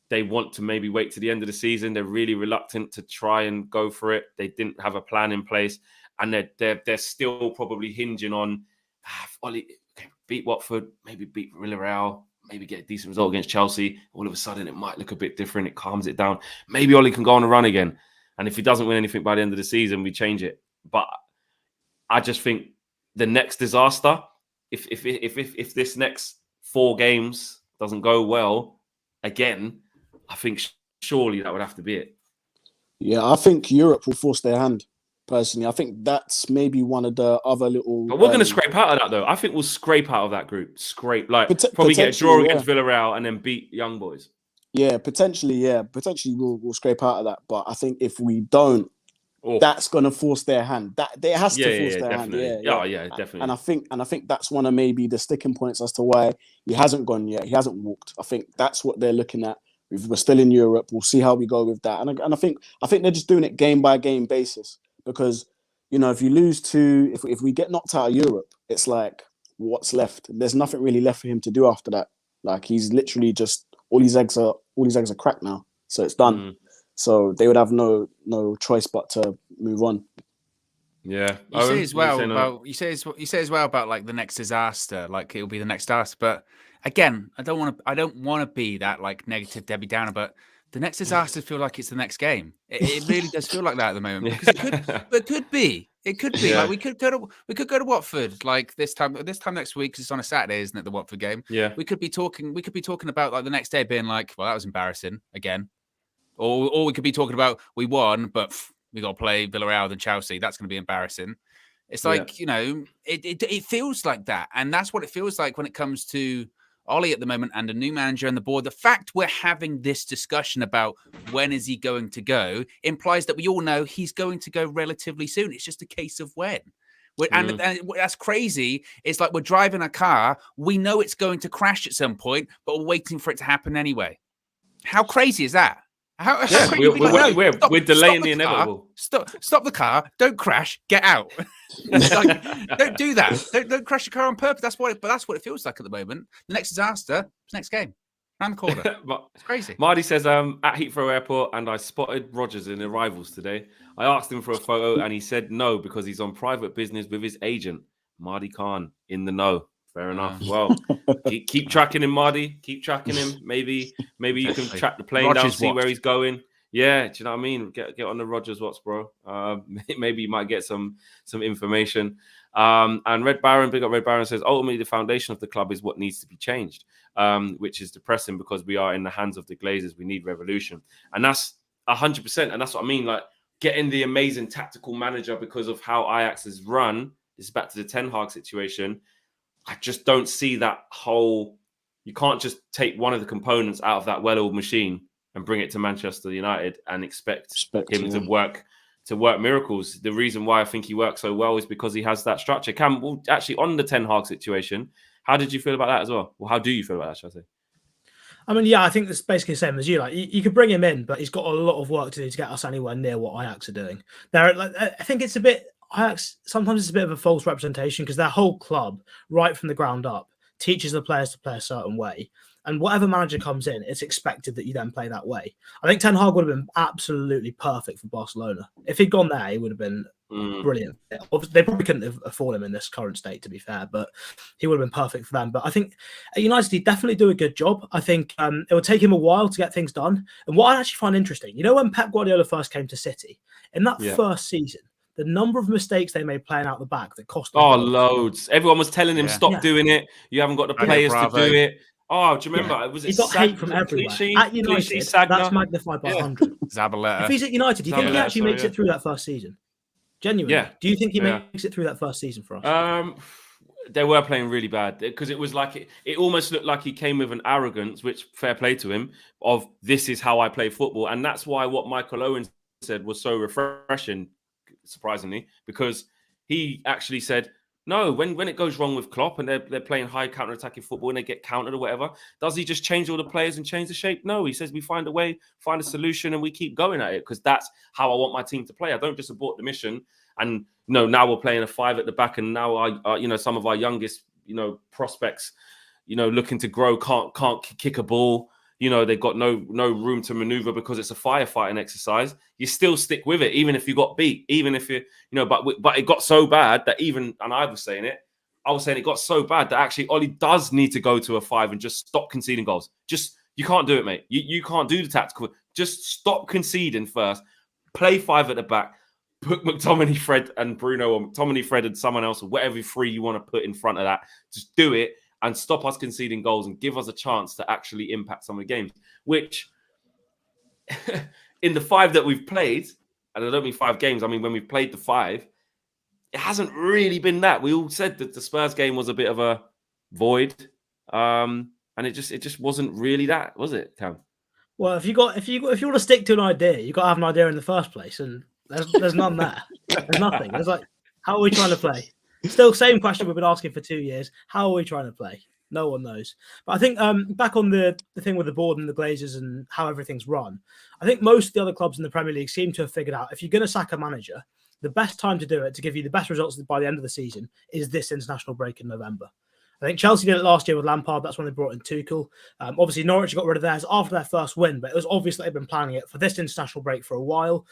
they want to maybe wait to the end of the season. They're really reluctant to try and go for it. They didn't have a plan in place, and they're still probably hinging on Ollie. Okay, beat Watford, maybe beat Villarreal, maybe get a decent result against Chelsea. All of a sudden, it might look a bit different. It calms it down. Maybe Ollie can go on a run again, and if he doesn't win anything by the end of the season, we change it. But I just think the next disaster, if this next 4 games doesn't go well again, I think surely that would have to be it. Yeah, I think Europe will force their hand, personally. I think that's maybe one of the other little... But we're going to scrape out of that, though. I think we'll scrape out of that group. Probably get a draw against Villarreal and then beat Young Boys. Yeah, potentially, Potentially we'll scrape out of that. But I think if we don't, that's going to force their hand. It has to force their definitely. hand. Yeah, definitely. And I think that's one of maybe the sticking points as to why he hasn't gone yet. He hasn't walked. I think that's what they're looking at. We're still in Europe. We'll see how we go with that. And I think they're just doing it game by game basis, because, if you lose if we get knocked out of Europe, it's like, what's left? There's nothing really left for him to do after that. Like, he's literally just all his eggs are cracked now. So it's done. So they would have no choice but to move on. Yeah. You say as well about like the next disaster, like it'll be the next disaster. But again, I don't want to be that like negative Debbie Downer, but the next disaster feel like it's the next game. It really does feel like that at the moment because it could be. It could be like we could go to Watford like this time next week because it's on a Saturday, isn't it? The Watford game. Yeah. We could be talking about like the next day being like, well, that was embarrassing again, or we could be talking about we won, but we got to play Villarreal and Chelsea. That's going to be embarrassing. It's like it feels like that, and that's what it feels like when it comes to Ollie at the moment and a new manager and the board. The fact we're having this discussion about when is he going to go implies that we all know he's going to go relatively soon. It's just a case of when. And that's crazy. It's like we're driving a car. We know it's going to crash at some point, but we're waiting for it to happen anyway. How crazy is that? We're delaying the inevitable. Stop the car. Don't crash. Get out. Don't do that. Don't crash your car on purpose. That's what it feels like at the moment. The next disaster, next game, around the corner. It's crazy. Marty says, at Heathrow Airport, and I spotted Rodgers in arrivals today. I asked him for a photo, and he said no because he's on private business with his agent. Marty Khan in the know. Fair enough. Well, keep tracking him, Marty. Keep tracking him. Maybe you can track the plane Rodgers down, see watch. where he's going. Yeah, do you know what I mean? Get on the Rodgers watch, bro. Maybe you might get some information. And Red Baron, big up Red Baron, says ultimately the foundation of the club is what needs to be changed, which is depressing because we are in the hands of the Glazers. We need revolution, and that's 100%. And that's what I mean. Like getting the amazing tactical manager because of how Ajax is run. This is back to the Ten Hag situation. I just don't see that whole. You can't just take one of the components out of that well-oiled machine and bring it to Manchester United and expect him to work miracles. The reason why I think he works so well is because he has that structure. Cam, well, actually, on the Ten Hag situation, how did you feel about that as well? Well, how do you feel about that, shall I say? I mean, yeah, I think that's basically the same as you. Like, you could bring him in, but he's got a lot of work to do to get us anywhere near what Ajax are doing. I think it's a bit. Ajax, sometimes it's a bit of a false representation because their whole club, right from the ground up, teaches the players to play a certain way. And whatever manager comes in, it's expected that you then play that way. I think Ten Hag would have been absolutely perfect for Barcelona. If he'd gone there, he would have been brilliant. They probably couldn't have afforded him in this current state, to be fair, but he would have been perfect for them. But I think at United, he'd definitely do a good job. I think it would take him a while to get things done. And what I actually find interesting, when Pep Guardiola first came to City, in that first season, the number of mistakes they made playing out the back that cost them. Loads. Everyone was telling him, stop doing it. You haven't got the players to do it. Oh, do you remember? Was it he got hate from everywhere. At United, that's magnified by 100. Zabaleta. If he's at United, do you think he actually makes it through that first season? Genuinely. Yeah. Do you think he makes it through that first season for us? They were playing really bad because it was like it almost looked like he came with an arrogance, which fair play to him, of this is how I play football. And that's why what Michael Owen said was so refreshing, surprisingly, because he actually said, no, when it goes wrong with Klopp and they're playing high counter-attacking football and they get countered or whatever, does he just change all the players and change the shape? No, he says we find a way, find a solution, and we keep going at it because that's how I want my team to play. I don't just abort the mission and now we're playing a 5 at the back and now some of our youngest prospects looking to grow can't kick a ball. They've got no room to maneuver because it's a firefighting exercise. You still stick with it, even if you got beat, even if but it got so bad that and I was saying it got so bad that actually Ollie does need to go to a 5 and just stop conceding goals. You can't do it, mate. You can't do the tactical. Just stop conceding first. Play 5 at the back. Put McTominay, Fred and Bruno, or McTominay, Fred and someone else, or whatever three you want to put in front of that. Just do it. And stop us conceding goals and give us a chance to actually impact some of the games, which in the 5 that we've played, and I don't mean 5 games, I mean when we've played the 5, it hasn't really been that. We all said that the Spurs game was a bit of a void, and it just wasn't really that, was it, Cam? Well, if you want to stick to an idea, you've got to have an idea in the first place, and there's none there. There's nothing. It's like, how are we trying to play? Still, same question we've been asking for 2 years. How are we trying to play? No one knows. But I think back on the thing with the board and the Glazers and how everything's run, I think most of the other clubs in the Premier League seem to have figured out if you're going to sack a manager, the best time to do it, to give you the best results by the end of the season, is this international break in November. I think Chelsea did it last year with Lampard. That's when they brought in Tuchel. Obviously, Norwich got rid of theirs after their first win, but it was obvious that they'd been planning it for this international break for a while.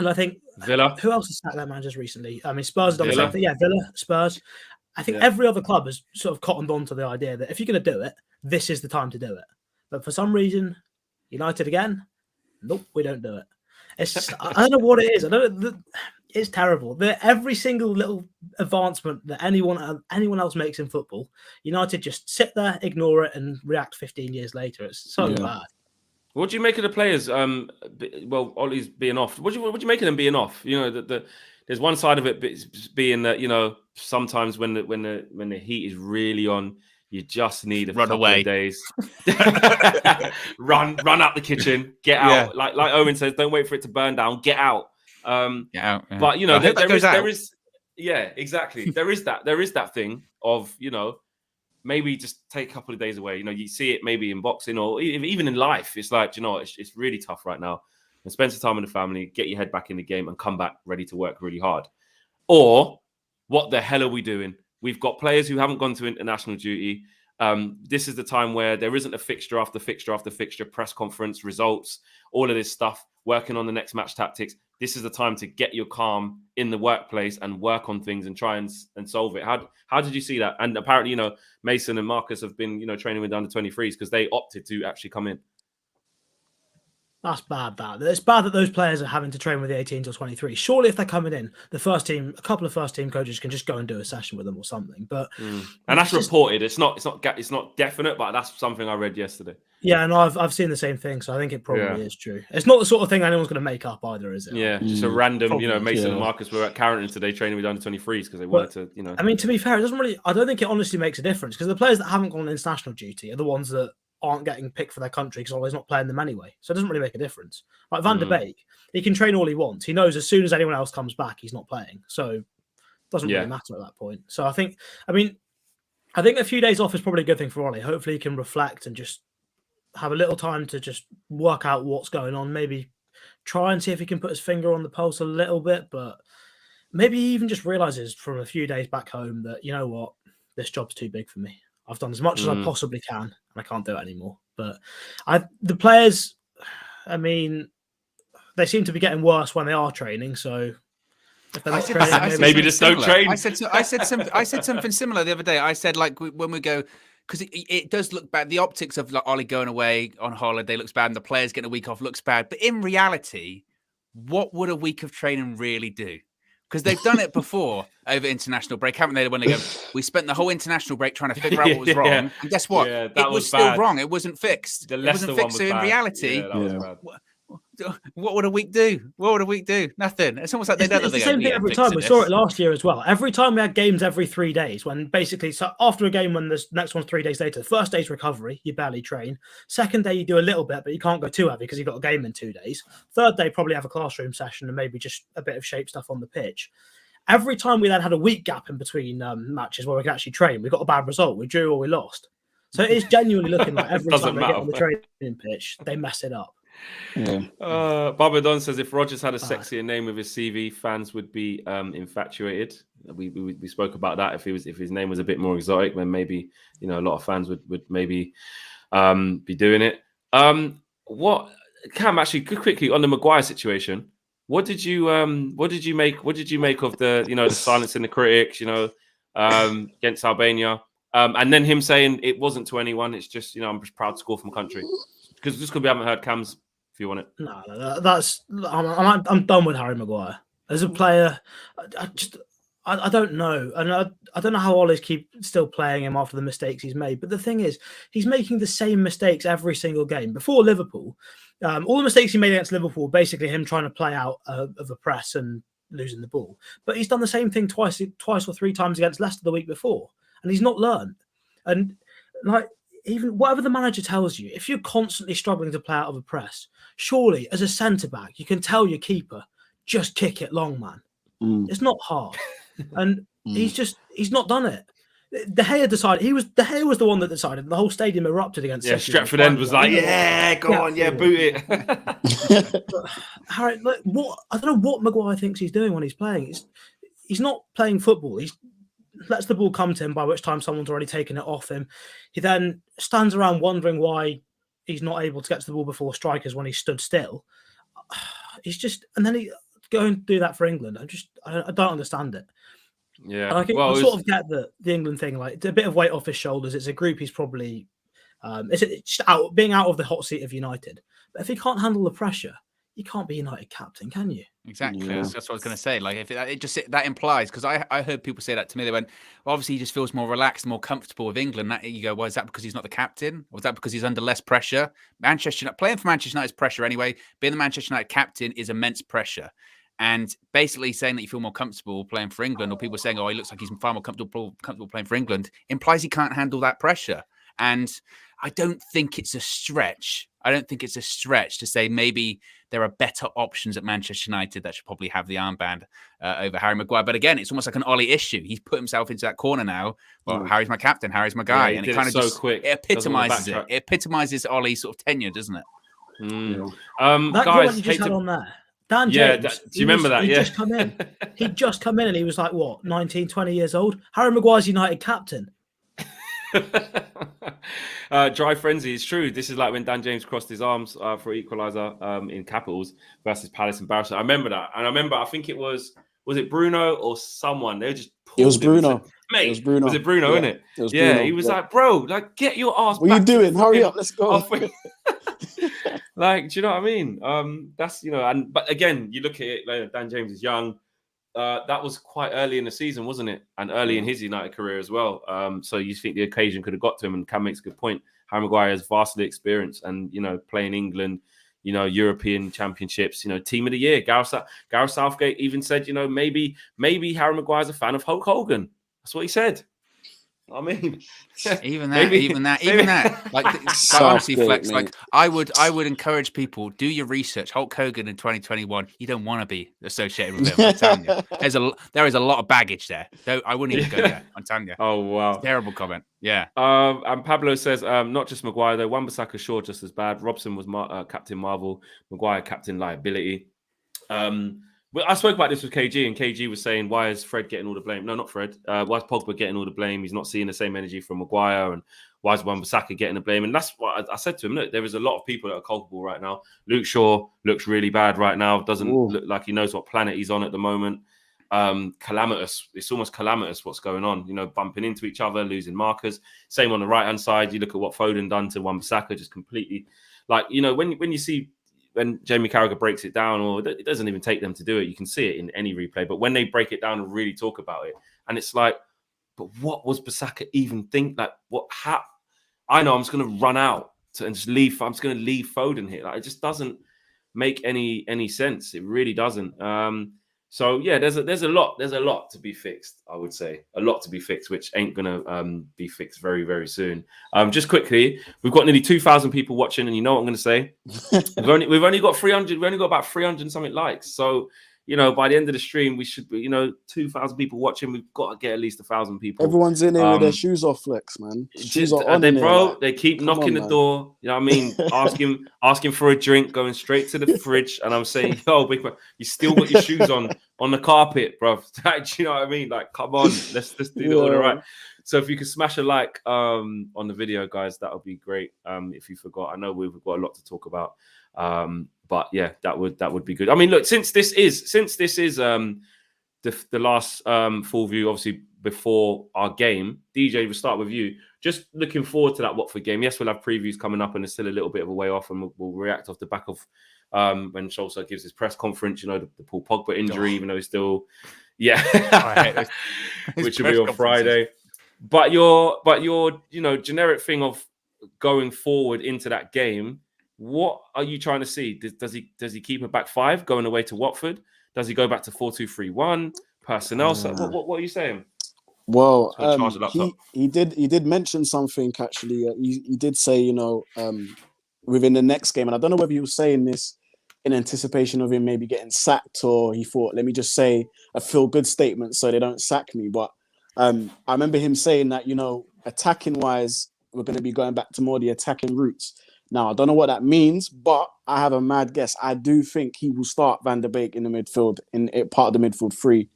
And I think Villa. Who else has sacked their managers recently? I mean, Spurs have done the same thing. Yeah, Villa, Spurs. I think every other club has sort of cottoned on to the idea that if you're going to do it, this is the time to do it. But for some reason, United again? Nope, we don't do it. It's I don't know what it is. It's terrible. Every single little advancement that anyone else makes in football, United just sit there, ignore it, and react 15 years later. It's so bad. What do you make of the players? Well, Ollie's being off. What do you make of them being off? You know, there's one side of it being that, you know, sometimes when the heat is really on, you just need a couple of days. run out the kitchen, get out. Like Owen says, don't wait for it to burn down. Get out. Get out. Yeah. But you know, there is exactly. There is that thing of, you know, maybe just take a couple of days away. You know, you see it maybe in boxing or even in life. It's like, you know, it's really tough right now. And spend some time with the family, get your head back in the game, and come back ready to work really hard. Or what the hell are we doing? We've got players who haven't gone to international duty. This is the time where there isn't a fixture after fixture after fixture, press conference, results, all of this stuff, working on the next match tactics. This is the time to get your calm in the workplace and work on things and try and solve it. How did you see that? And apparently, you know, Mason and Marcus have been, you know, training with under 23s because they opted to actually come in. That's bad. It's bad that those players are having to train with the 18s or 23s. Surely, if they're coming in, a couple of first team coaches can just go and do a session with them or something. But and that's reported. It's not definite, but that's something I read yesterday. Yeah, and I've seen the same thing, so I think it probably is true. It's not the sort of thing anyone's going to make up either, is it? Yeah, just a random, probably, you know, Mason and Marcus were at Carrington today training with under 23s because they wanted to, you know. I mean, to be fair, it doesn't really. I don't think it honestly makes a difference because the players that haven't gone on international duty are the ones that aren't getting picked for their country because Ollie's not playing them anyway. So it doesn't really make a difference. Like Van der Beek, he can train all he wants. He knows as soon as anyone else comes back, he's not playing. So it doesn't really matter at that point. So I think a few days off is probably a good thing for Ollie. Hopefully he can reflect and just have a little time to just work out what's going on. Maybe try and see if he can put his finger on the pulse a little bit, but maybe he even just realizes from a few days back home that, you know what, this job's too big for me. I've done as much as I possibly can, and I can't do it anymore. But the players, I mean, they seem to be getting worse when they are training. So if they're not training, maybe just don't train. I said something similar the other day. I said, like, when we go, because it does look bad. The optics of like Ollie going away on holiday looks bad, and the players getting a week off looks bad. But in reality, what would a week of training really do? Because they've done it before over international break, haven't they? When they go, we spent the whole international break trying to figure out what was wrong. And guess what? Yeah, it was still wrong. It wasn't fixed. It wasn't fixed. So in reality, what would a week do? Nothing. It's almost like they know that the same thing every time. We saw it last year as well. Every time we had games every 3 days, when basically, so after a game, when the next one's 3 days later, the first day's recovery, you barely train. Second day, you do a little bit, but you can't go too heavy because you've got a game in 2 days. Third day, probably have a classroom session and maybe just a bit of shape stuff on the pitch. Every time we then had a week gap in between matches where we could actually train, we got a bad result. We drew or we lost. So it is genuinely looking like every time they get on the training pitch, they mess it up. Yeah. Baba Don says if Rodgers had a sexier name with his CV, fans would be infatuated. We spoke about that. If his name was a bit more exotic, then maybe, you know, a lot of fans would maybe be doing it. What Cam, actually quickly on the Maguire situation, what did you make of the, you know, the silencing the critics, you know, against Albania, and then him saying it wasn't to anyone, it's just, you know, I'm just proud to score from country, because just because we haven't heard Cam's view on it. No, that's I'm done with Harry Maguire as a player. I don't know, and I don't know how Ollie's keep still playing him after the mistakes he's made. But the thing is, he's making the same mistakes every single game. Before Liverpool, all the mistakes he made against Liverpool, basically him trying to play out of a press and losing the ball. But he's done the same thing twice or three times against Leicester the week before, and he's not learned. And like, even whatever the manager tells you, if you're constantly struggling to play out of a press, surely as a centre back, you can tell your keeper, just kick it long, man. It's not hard. And he's not done it. De Gea decided. De Gea was the one that decided. The whole stadium erupted against. Yeah, Stretford End was like, go on, boot it. Harry, like, what? I don't know what Maguire thinks he's doing when he's playing. He's not playing football. He lets the ball come to him, by which time someone's already taken it off him. He then stands around wondering why he's not able to get to the ball before strikers when he stood still. He's just, and then he go and do that for England. I don't understand it. Yeah, and I think I sort of get the England thing. Like, it's a bit of weight off his shoulders. It's a group he's probably, it's just being out of the hot seat of United. But if he can't handle the pressure, you can't be United captain, can you? Exactly. Yeah. That's what I was going to say. Like, if it just that implies, because I heard people say that to me. They went, well, obviously he just feels more relaxed, more comfortable with England. That you go, well, is that because he's not the captain, or is that because he's under less pressure? Manchester United, playing for Manchester United is pressure anyway. Being the Manchester United captain is immense pressure. And basically saying that you feel more comfortable playing for England, or people saying, oh, he looks like he's far more comfortable playing for England, implies he can't handle that pressure. And I don't think it's a stretch. I don't think it's a stretch to say maybe there are better options at Manchester United that should probably have the armband over Harry Maguire. But again, it's almost like an Ollie issue. He's put himself into that corner now. Well, Harry's my captain. Harry's my guy. Yeah, and it kind of so just quick. It epitomizes it. It epitomizes Ollie's sort of tenure, doesn't it? That Guys, you just had on there. Dan Yeah, James, do you remember that? He'd Yeah. just come in. He'd just come in and he was like, what, 19, 20 years old? Harry Maguire's United captain. Dry frenzy is true. This is like when Dan James crossed his arms for equaliser in Capitals versus Palace and Barca. I remember that, and I remember I think it was it Bruno or someone? They were just It was Bruno. Said, Mate, it was Bruno. Was it Bruno? Yeah. Innit? It was Yeah, Bruno. he was Yeah. like, bro, like get your ass. What are you back to doing? the Hurry fucking up, let's go. Like, do you know what I mean? That's but again, you look at it. Like, Dan James is young. That was quite early in the season, wasn't it? And early in his United career as well. So you think the occasion could have got to him, and Cam makes a good point. Harry Maguire is vastly experienced and, playing England, European championships, team of the year. Gareth Southgate even said, maybe Harry Maguire's a fan of Hulk Hogan. That's what he said. I mean, even that. Like honestly, Flex. Like I would encourage people, do your research. Hulk Hogan in 2021, you don't want to be associated with him. I'm telling you, there is a lot of baggage there. I wouldn't even go there. I'm telling you. Oh wow, terrible comment. Yeah. And Pablo says, not just Maguire though. Wan-Bissaka sure just as bad. Robson was Captain Marvel. Maguire Captain Liability. Well, I spoke about this with KG, and KG was saying, why is Fred getting all the blame? No, not Fred. Why is Pogba getting all the blame? He's not seeing the same energy from Maguire. And why is Wan-Bissaka getting the blame? And that's what I said to him. Look, there is a lot of people that are culpable right now. Luke Shaw looks really bad right now. Doesn't look like he knows what planet he's on at the moment. Calamitous. It's almost calamitous what's going on. Bumping into each other, losing markers. Same on the right-hand side. You look at what Foden done to Wan-Bissaka, just completely. Like, when you see... When Jamie Carragher breaks it down, or it doesn't even take them to do it, you can see it in any replay. But when they break it down and really talk about it, and it's like, but what was Bissaka even think? Like, how? I know I'm just going to run out and just leave. I'm just going to leave Foden here. Like, it just doesn't make any sense. It really doesn't. So yeah, there's a lot to be fixed. I would say a lot to be fixed, which ain't gonna be fixed very, very soon. Just quickly, we've got nearly 2,000 people watching, and you know what I'm gonna say. we've only got 300. We only got about 300 something likes. So by the end of the stream, we should be 2,000 people watching. We've got to get at least 1,000 people. Everyone's in here with their shoes off, Flex, man. Shoes are on, bro. They keep knocking the door. You know what I mean? asking for a drink, going straight to the fridge, and I'm saying, "Yo, big man, you still got your shoes on the carpet, bro." Do you know what I mean? Like, come on, let's do the order right. So if you could smash a like on the video, guys, that would be great. If you forgot, I know we've got a lot to talk about. But yeah, that would be good. I mean, look, since this is the last full view, obviously before our game, DJ, we'll start with you. Just looking forward to that Watford game. Yes, we'll have previews coming up, and it's still a little bit of a way off, and we'll react off the back of when Solskjaer gives his press conference. The Paul Pogba injury, even though he's still, which will be on Friday. But your generic thing of going forward into that game. What are you trying to see? Does he keep a back five going away to Watford? Does he go back to 4-2-3-1 personnel? So what are you saying? Well, he did mention something actually. He did say within the next game, and I don't know whether he was saying this in anticipation of him maybe getting sacked, or he thought, let me just say a feel good statement so they don't sack me. But I remember him saying that attacking wise, we're going to be going back to more the attacking routes. Now, I don't know what that means, but I have a mad guess. I do think he will start Van der Beek in the midfield, in part of the midfield three.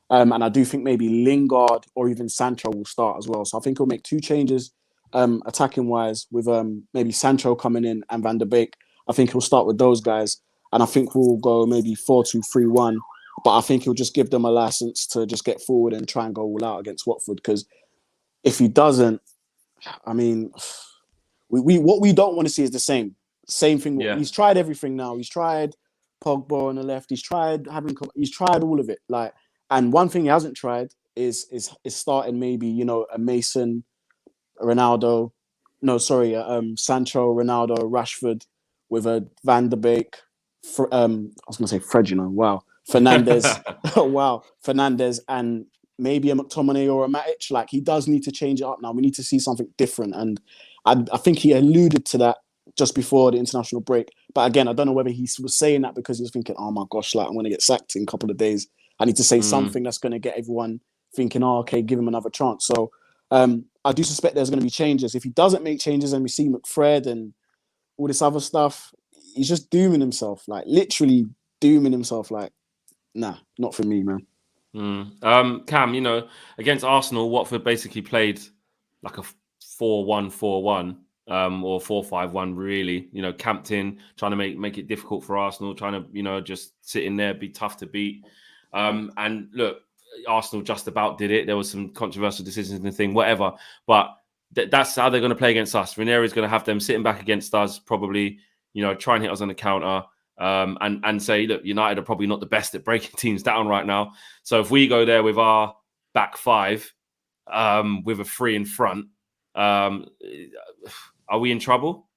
And I do think maybe Lingard or even Sancho will start as well. So I think he'll make two changes attacking-wise with maybe Sancho coming in and Van der Beek. I think he'll start with those guys. And I think we'll go maybe 4-2-3-1. But I think he'll just give them a license to just get forward and try and go all out against Watford. Because if he doesn't, I mean... what we don't want to see is the same Same thing. Yeah. He's tried everything now. He's tried Pogba on the left. He's tried all of it. Like, and one thing he hasn't tried is starting maybe, you know, a Mason, Ronaldo, Sancho, Ronaldo, Rashford with a Van der Beek. I was gonna say Fred, you know, wow, Fernandez, wow, Fernandez, and maybe a McTominay or a Matic. Like, he does need to change it up now. We need to see something different, and I think he alluded to that just before the international break. But again, I don't know whether he was saying that because he was thinking, oh my gosh, like, I'm going to get sacked in a couple of days. I need to say something that's going to get everyone thinking, oh, okay, give him another chance. So I do suspect there's going to be changes. If he doesn't make changes and we see McFred and all this other stuff, he's just dooming himself, like literally dooming himself. Like, nah, not for me, man. Cam, you know, against Arsenal, Watford basically played like a 4-1-4-1 or 4-5-1, really. You know, camped in, trying to make it difficult for Arsenal, trying to, you know, just sit in there, be tough to beat. And look, Arsenal just about did it. There was some controversial decisions and thing, whatever. But that's how they're going to play against us. Ranieri's going to have them sitting back against us, probably, you know, try and hit us on the counter. And say, look, United are probably not the best at breaking teams down right now. So if we go there with our back five, with a 3 in front, are we in trouble?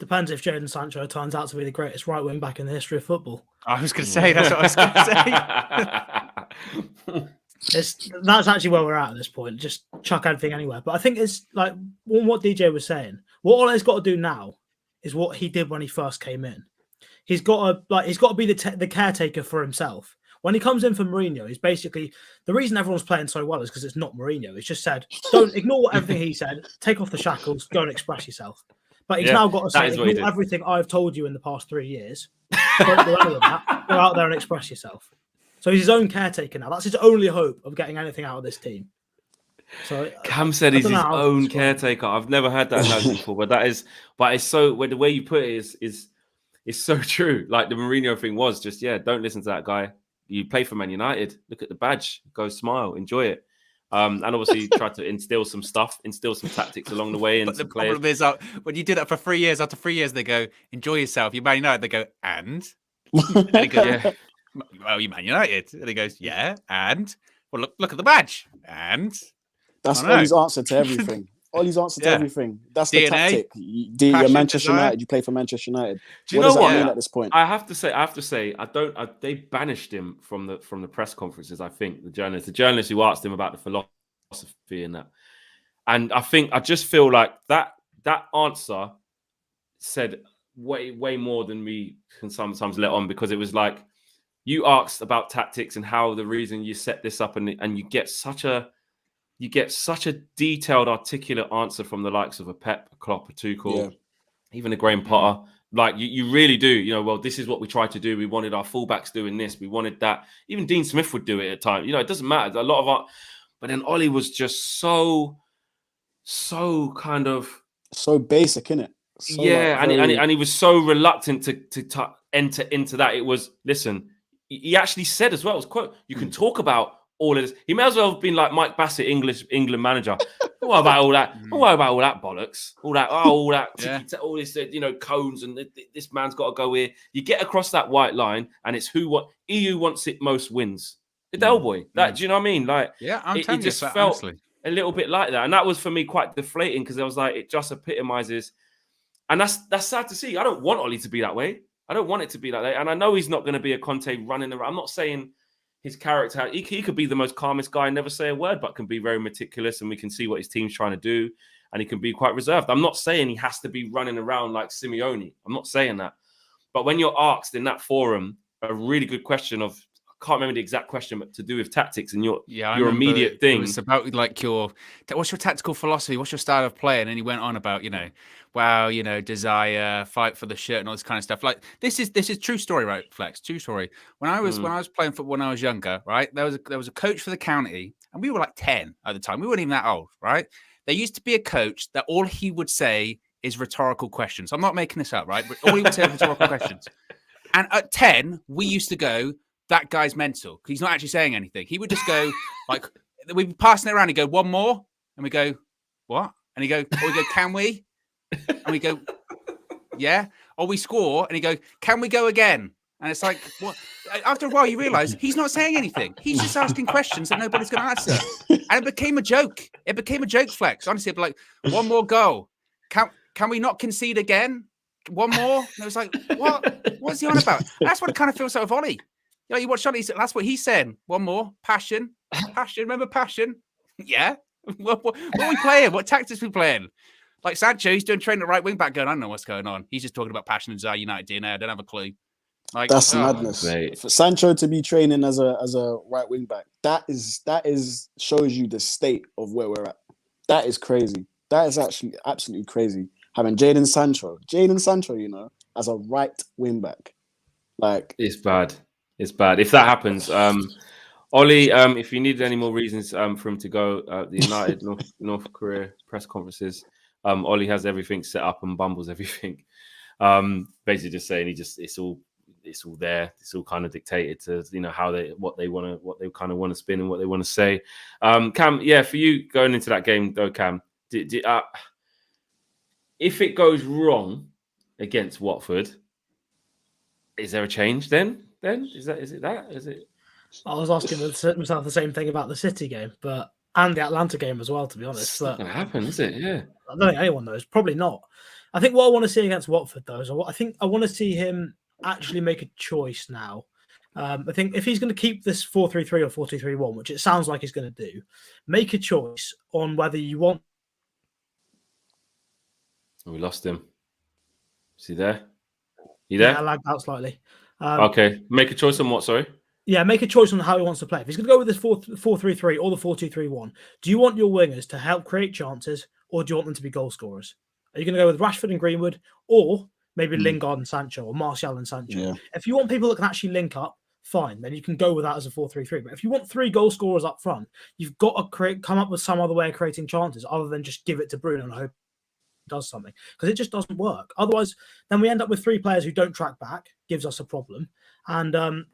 Depends if Jadon Sancho turns out to be the greatest right wing back in the history of football. I was going to say, that's what I was going to say. That's actually where we're at this point. Just chuck everything anywhere. But I think it's like what DJ was saying. What Ole's got to do now is what he did when he first came in. He's got to be the caretaker for himself. When he comes in for Mourinho, he's basically the reason everyone's playing so well is because it's not Mourinho. He's just said, don't ignore everything he said, take off the shackles, go and express yourself. But he's now got to say, ignore everything I've told you in the past 3 years. Don't do any of that. Go out there and express yourself. So he's his own caretaker now. That's his only hope of getting anything out of this team. So Cam said he's his own caretaker. I've never heard that analogy before, but it's so, the way you put it is so true. Like the Mourinho thing was just, don't listen to that guy. You play for Man United. Look at the badge. Go smile. Enjoy it. And obviously try to instill some tactics along the way. But the problem is, when you do that for 3 years, after 3 years, they go, enjoy yourself. You Man United. They go, and? And he goes, well, you Man United. And he goes, yeah, and? Well, look at the badge. And? That's Ollie's answer to everything. Ollie's answer to everything. That's the tactic. You're Manchester United. You play for Manchester United. Do you know what? Mean at this point? I have to say, they banished him from the press conferences. I think the journalist who asked him about the philosophy and that, and I just feel like that answer said way more than we can sometimes let on, because it was like you asked about tactics and how the reason you set this up, and you get such a detailed, articulate answer from the likes of a Pep, a Klopp, a Tuchel, even a Graham Potter. Like you really do, you know, well, this is what we tried to do. We wanted our fullbacks doing this. We wanted that. Even Dean Smith would do it at times. You know, it doesn't matter. A lot of but then Ollie was just so kind of... So basic, innit? So and he was so reluctant to enter into that. It was, listen, he actually said as well, it was quote, you can talk about all of this. He may as well have been like Mike Bassett, England manager. What about all that? What about all that bollocks? All that, all this, you know, cones and this man's got to go here. You get across that white line, and it's EU wants it most wins. The Del Boy. Do you know what I mean? Like, it just felt honestly a little bit like that, and that was for me quite deflating, because I was like, it just epitomizes, and that's sad to see. I don't want Ollie to be that way. I don't want it to be like that, and I know he's not going to be a Conte running around. I'm not saying his character, he could be the most calmest guy, never say a word, but can be very meticulous, and we can see what his team's trying to do, and he can be quite reserved. I'm not saying he has to be running around like Simeone. I'm not saying that. But when you're asked in that forum a really good question of, I can't remember the exact question, but to do with tactics and your immediate thing. It's about like what's your tactical philosophy? What's your style of play? And then he went on about, desire, fight for the shirt and all this kind of stuff. Like this is true story, right, Flex? True story. When I was playing football when I was younger, right? There was a coach for the county, and we were like 10 at the time. We weren't even that old, right? There used to be a coach that all he would say is rhetorical questions. I'm not making this up, right? But all he would say is rhetorical questions. And at 10, we used to go, that guy's mental. He's not actually saying anything. He would just go, like, we'd be passing it around. He'd go, one more. And we go, what? And we go, can we? And we go, yeah, or we score, and he go, "Can we go again?" And it's like, what? After a while, you realise he's not saying anything. He's just asking questions that nobody's going to answer, and it became a joke. It became a joke, Flex. Honestly, it'd be like, one more goal. Can we not concede again? One more? And it was like, what? What's he on about? And that's what it kind of feels like with Ollie. You know, you watch Ollie. That's what he's saying. One more. Passion. Remember passion? Yeah. What are we playing? What tactics are we playing? Like Sancho, he's doing training at right wing back going, I don't know what's going on. He's just talking about passion and Desire United DNA. I don't have a clue. Like, that's madness. Mate. For Sancho to be training as a right wing back, that is shows you the state of where we're at. That is crazy. That is actually absolutely crazy. Having Jadon Sancho, you know, as a right wing back. Like, it's bad. It's bad. If that happens, Ollie, if you needed any more reasons for him to go, the United North Korea press conferences, Ollie has everything set up and bumbles everything. Basically, just saying it's all there. It's all kind of dictated to what they kind of want to spin and what they want to say. Cam, yeah, for you going into that game though, Cam, if it goes wrong against Watford, is there a change then? Is it? I was asking myself the same thing about the City game, and the Atlanta game as well, to be honest. It's not going to happen, is it? Yeah. I don't think anyone knows. Probably not. I think what I want to see against Watford, though, is I want to see him actually make a choice now. I think if he's going to keep this 4-3-3 or 4-2-3-1, which it sounds like he's going to do, make a choice on whether you want. We lost him. Is he there? You there? Yeah, I lagged out slightly. Okay. Make a choice on what, sorry? Yeah, make a choice on how he wants to play. If he's going to go with this 4-3-3 or the 4-2-3-1, do you want your wingers to help create chances, or do you want them to be goal scorers? Are you going to go with Rashford and Greenwood, or maybe Lingard and Sancho, or Martial and Sancho? Yeah. If you want people that can actually link up, fine, then you can go with that as a 4-3-3. But if you want 3 goal scorers up front, you've got to come up with some other way of creating chances other than just give it to Bruno and hope he does something, because it just doesn't work. Otherwise, then we end up with 3 players who don't track back, gives us a problem, and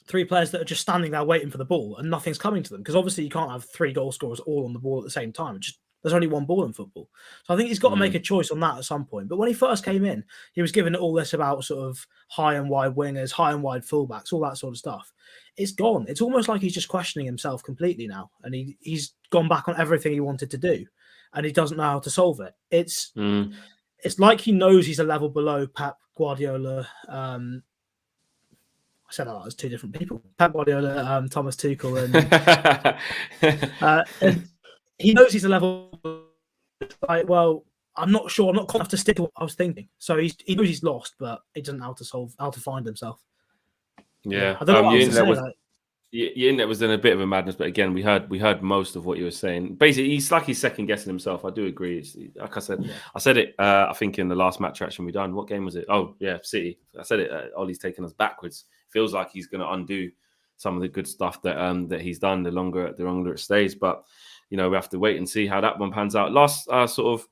3 players that are just standing there waiting for the ball and nothing's coming to them, because obviously you can't have 3 goal scorers all on the ball at the same time. There's only one ball in football. So I think he's got to make a choice on that at some point. But when he first came in, he was given all this about sort of high and wide wingers, high and wide fullbacks, all that sort of stuff. It's gone. It's almost like he's just questioning himself completely now. And he's gone back on everything he wanted to do. And he doesn't know how to solve it. It's like he knows he's a level below Pep Guardiola. I said that as 2 different people. Pep Guardiola, Thomas Tuchel, and he knows he's a level. Like, well, I'm not sure. I'm not confident to stick to what I was thinking. So he knows he's lost, but he doesn't know how to find himself. Yeah, I don't know what else to say. Your internet was in a bit of a madness, but again, we heard most of what you were saying. Basically, he's second guessing himself. I do agree. Like I said, I said it. I think in the last match reaction we done. What game was it? Oh yeah, City. I said it. Ollie's taking us backwards. Feels like he's going to undo some of the good stuff that he's done the longer it stays. But we have to wait and see how that one pans out. Last sort of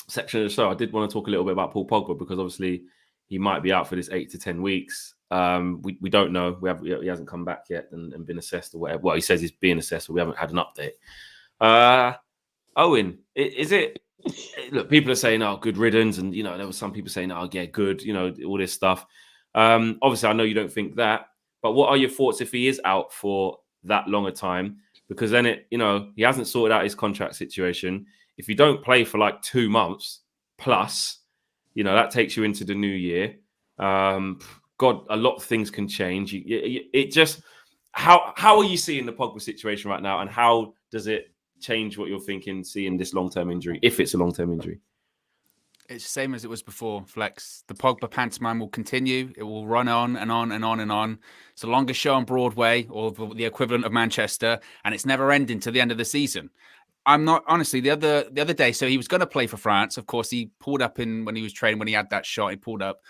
section of the show, I did want to talk a little bit about Paul Pogba, because obviously he might be out for this 8 to 10 weeks. We don't know. He hasn't come back yet and been assessed or whatever. Well, he says he's being assessed, but we haven't had an update. Owen, is it? Look, people are saying, "Oh, good riddance," and there were some people saying, "Oh, yeah, good." All this stuff. Obviously, I know you don't think that, but what are your thoughts if he is out for that long a time? Because then he hasn't sorted out his contract situation. If you don't play for like 2 months plus, that takes you into the new year. God, a lot of things can change. It just how are you seeing the Pogba situation right now, and how does it change what you're thinking, seeing this long-term injury, if it's a long-term injury? It's the same as it was before, Flex. The Pogba pantomime will continue. It will run on and on and on and on. It's the longest show on Broadway, or the equivalent of Manchester, and it's never ending to the end of the season. I'm not, honestly, the other day, so he was going to play for France. Of course, he pulled up when he was training, when he had that shot, he pulled up.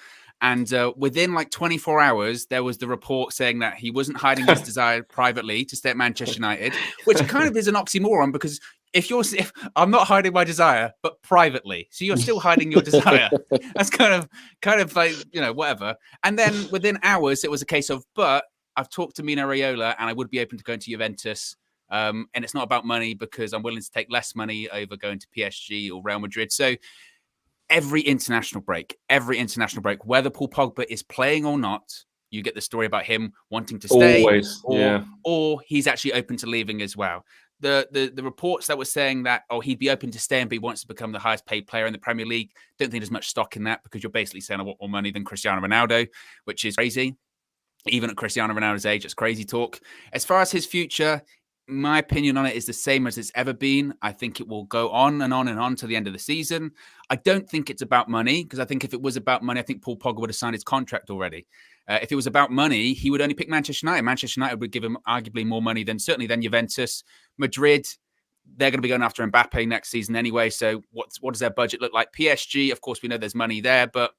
And within like 24 hours, there was the report saying that he wasn't hiding his desire privately to stay at Manchester United, which kind of is an oxymoron, because if I'm not hiding my desire, but privately, so you're still hiding your desire. That's kind of like, whatever. And then within hours, it was a case of, but I've talked to Mino Raiola and I would be open to going to Juventus. And it's not about money, because I'm willing to take less money over going to PSG or Real Madrid. So every international break, whether Paul Pogba is playing or not, you get the story about him wanting to stay, Always, or he's actually open to leaving as well. The reports that were saying that, he'd be open to staying, but he wants to become the highest paid player in the Premier League. Don't think there's much stock in that, because you're basically saying I want more money than Cristiano Ronaldo, which is crazy. Even at Cristiano Ronaldo's age, it's crazy talk. As far as his future, my opinion on it is the same as it's ever been. I think it will go on and on and on to the end of the season. I don't think it's about money, because I think if it was about money, I think Paul Pogba would have signed his contract already. If it was about money, he would only pick Manchester United. Manchester United would give him arguably more money than Juventus. Madrid, they're going to be going after Mbappe next season anyway. So what does their budget look like? PSG, of course, we know there's money there, but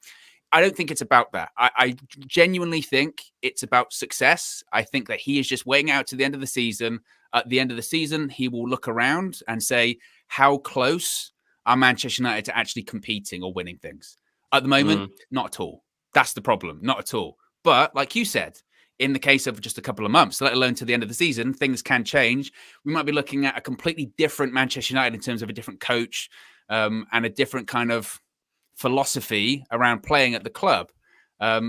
I don't think it's about that. I genuinely think it's about success. I think that he is just waiting out to the end of the season. At the end of the season, he will look around and say, how close are Manchester United to actually competing or winning things? At the moment, not at all. That's the problem. Not at all. But like you said, in the case of just a couple of months, let alone to the end of the season, things can change. We might be looking at a completely different Manchester United in terms of a different coach and a different kind of philosophy around playing at the club.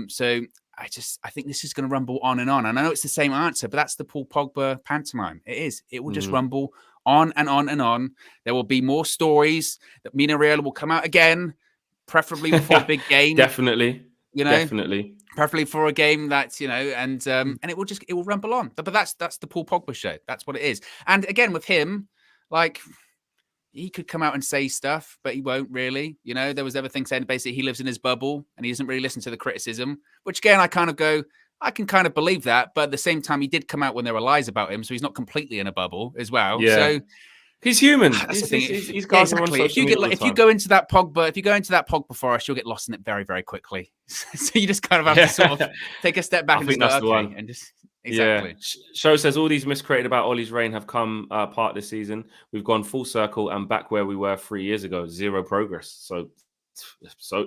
So I think this is going to rumble on and on. And I know it's the same answer, but that's the Paul Pogba pantomime. It is. It will just rumble on and on and on. There will be more stories that Managerial will come out again, preferably before a big game. Definitely. Preferably for a game that's, and it will rumble on. But that's the Paul Pogba show. That's what it is. And again, with him, like, he could come out and say stuff, but he won't really. There was other things saying basically he lives in his bubble and he doesn't really listen to the criticism, which again, I kind of go, I can kind of believe that. But at the same time, he did come out when there were lies about him. So he's not completely in a bubble as well. Yeah. So he's human. He's exactly. If you go into that Pogba forest, you'll get lost in it very, very quickly. So you just kind of have to sort of take a step back and just go, okay, and just exactly. Yeah. Show says all these myths created about Ollie's reign have come part this season. We've gone full circle and back where we were 3 years ago. Zero progress. So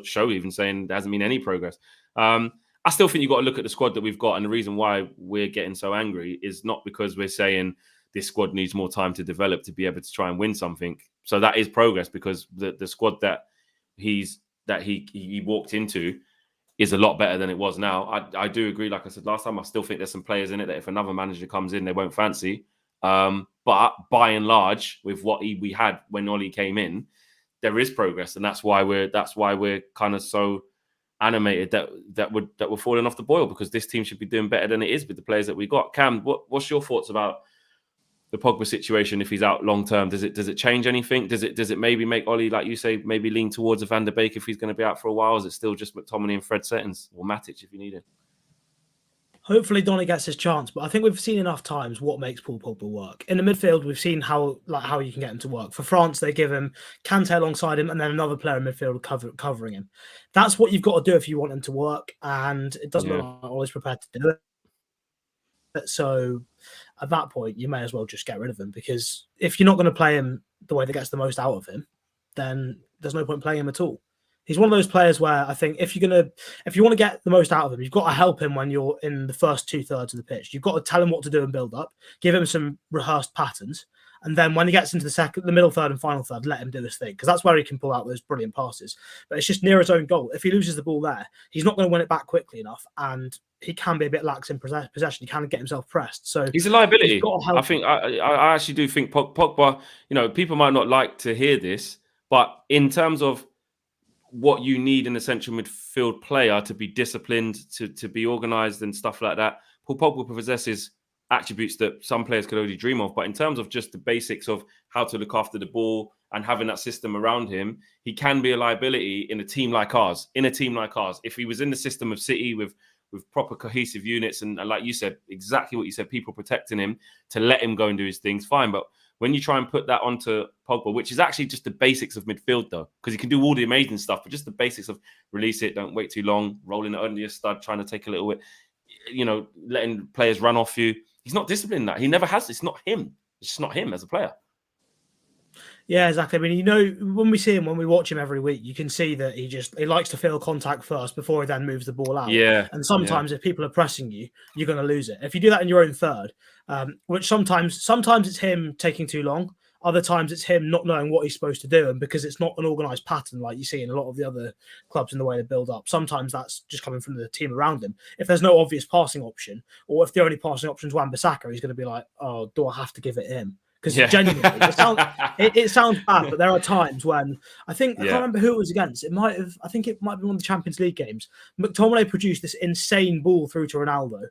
Show even saying there hasn't been any progress. I still think you've got to look at the squad that we've got, and the reason why we're getting so angry is not because we're saying this squad needs more time to develop to be able to try and win something. So that is progress, because the squad that he walked into is a lot better than it was now. I do agree, like I said last time, I still think there's some players in it that if another manager comes in, they won't fancy. But by and large, with what we had when Ollie came in, there is progress, and that's why we're kind of so animated that we're falling off the boil, because this team should be doing better than it is with the players that we got. Cam, what's your thoughts about the Pogba situation if he's out long term? Does it change anything? Does it maybe make Ollie, like you say, maybe lean towards a Van der Beek if he's going to be out for a while? Is it still just McTominay and Fred Settins, or Matic if you need it? Hopefully Donny gets his chance, but I think we've seen enough times what makes Paul Pogba work. In the midfield, we've seen how you can get him to work. For France, they give him Kante alongside him and then another player in midfield covering him. That's what you've got to do if you want him to work, and it doesn't look like Ollie's prepared to do it. So at that point, you may as well just get rid of him, because if you're not going to play him the way that gets the most out of him, then there's no point playing him at all. He's one of those players where I think if you want to get the most out of him, you've got to help him when you're in the first 2/3 of the pitch. You've got to tell him what to do and build up, give him some rehearsed patterns, and then when he gets into the middle third and final third, let him do his thing, because that's where he can pull out those brilliant passes. But it's just near his own goal. If he loses the ball there, he's not going to win it back quickly enough, and he can be a bit lax in possession. He can get himself pressed. So he's a liability. I actually do think Pogba, people might not like to hear this, but in terms of what you need in a central midfield player to be disciplined, to be organised and stuff like that, Paul Pogba possesses attributes that some players could only dream of. But in terms of just the basics of how to look after the ball and having that system around him, he can be a liability in a team like ours. If he was in the system of City with proper cohesive units and like you said, exactly what you said, people protecting him to let him go and do his things, fine. But when you try and put that onto Pogba, which is actually just the basics of midfield, though, because he can do all the amazing stuff, but just the basics of release it, don't wait too long, rolling it under your stud, trying to take a little bit, letting players run off you. He's not disciplined in that. He never has. It's not him. It's just not him as a player. Yeah, exactly. I mean, when we see him, when we watch him every week, you can see that he likes to feel contact first before he then moves the ball out. Yeah. And sometimes if people are pressing you, you're going to lose it. If you do that in your own third, which sometimes it's him taking too long. Other times it's him not knowing what he's supposed to do, and because it's not an organised pattern like you see in a lot of the other clubs in the way they build up. Sometimes that's just coming from the team around him. If there's no obvious passing option, or if the only passing option is Wan-Bissaka, he's going to be like, "Oh, do I have to give it him?" Because genuinely, it sounds bad, but there are times when I can't remember who it was against. I think it might be one of the Champions League games. McTominay produced this insane ball through to Ronaldo,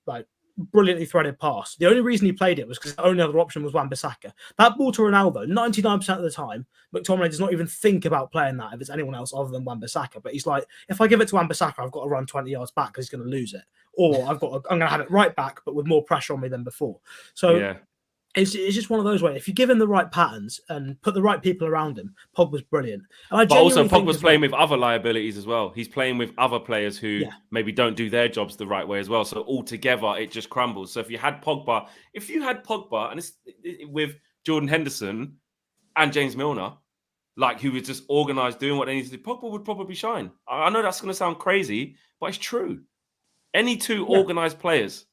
like brilliantly threaded pass. The only reason he played it was because the only other option was Wan-Bissaka. That ball to Ronaldo, 99% of the time, McTominay does not even think about playing that if it's anyone else other than Wan-Bissaka. But he's like, if I give it to Wan-Bissaka, I've got to run 20 yards back because he's going to lose it, or I'm going to have it right back, but with more pressure on me than before. So. It's just one of those ways. If you give him the right patterns and put the right people around him, Pogba's brilliant. And but also, Pogba's playing with other liabilities as well. He's playing with other players who maybe don't do their jobs the right way as well. So altogether, it just crumbles. So if you had Pogba, and it's with Jordan Henderson and James Milner, like who was just organised, doing what they need to do, Pogba would probably shine. I know that's going to sound crazy, but it's true. Any two organised players.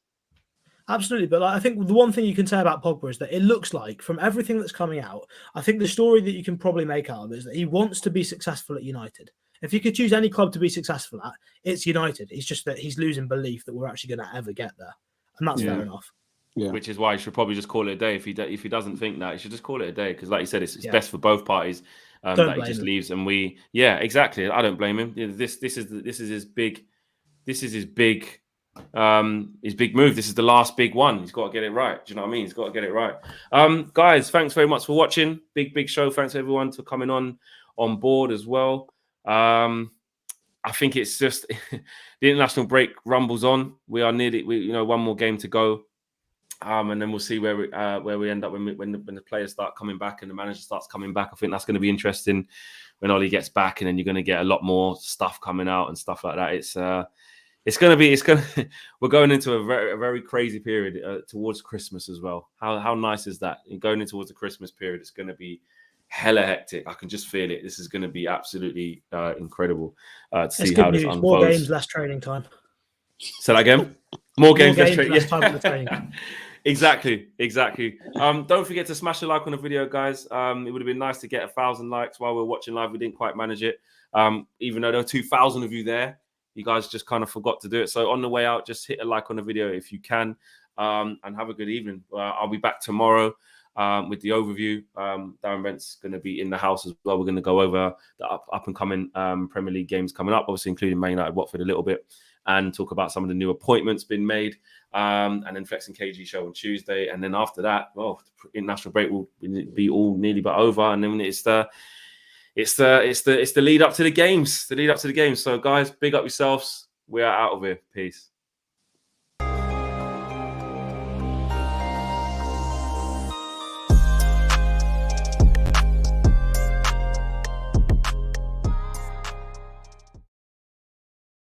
Absolutely, but I think the one thing you can say about Pogba is that it looks like, from everything that's coming out, I think the story that you can probably make out of it is that he wants to be successful at United. If you could choose any club to be successful at, it's United. It's just that he's losing belief that we're actually going to ever get there, and that's fair enough. Yeah. Which is why he should probably just call it a day. If he doesn't think that, he should just call it a day, because, like you said, it's best for both parties that he just leaves. And exactly. I don't blame him. This is his big. This is his big. His big move. This is the last big one. He's got to get it right. Do you know what I mean? He's got to get it right. Guys, thanks very much for watching. Big show. Thanks everyone for coming on board as well. I think it's just the international break rumbles on. We are nearly, one more game to go, and then we'll see where we end up when the players start coming back and the manager starts coming back. I think that's going to be interesting when Ollie gets back, and then you're going to get a lot more stuff coming out and stuff like that. We're going into a very crazy period towards Christmas as well. How nice is that? Going into towards the Christmas period, it's going to be hella hectic. I can just feel it. This is going to be absolutely incredible to see how this unfolds. More games, less training time. Say that again. More games, less time for the training. Exactly. Don't forget to smash the like on the video, guys. It would have been nice to get 1,000 likes while we were watching live. We didn't quite manage it. Even though there were 2,000 of you there. You guys just kind of forgot to do it. So on the way out, just hit a like on the video if you can, and have a good evening. I'll be back tomorrow with the overview. Darren Brent's going to be in the house as well. We're going to go over the up and coming Premier League games coming up, obviously including Man United, Watford a little bit, and talk about some of the new appointments being made. And then Flex and KG show on Tuesday. And then after that, the international break will be all nearly but over. And then it's the lead up to the games. So guys, big up yourselves. We are out of here. Peace.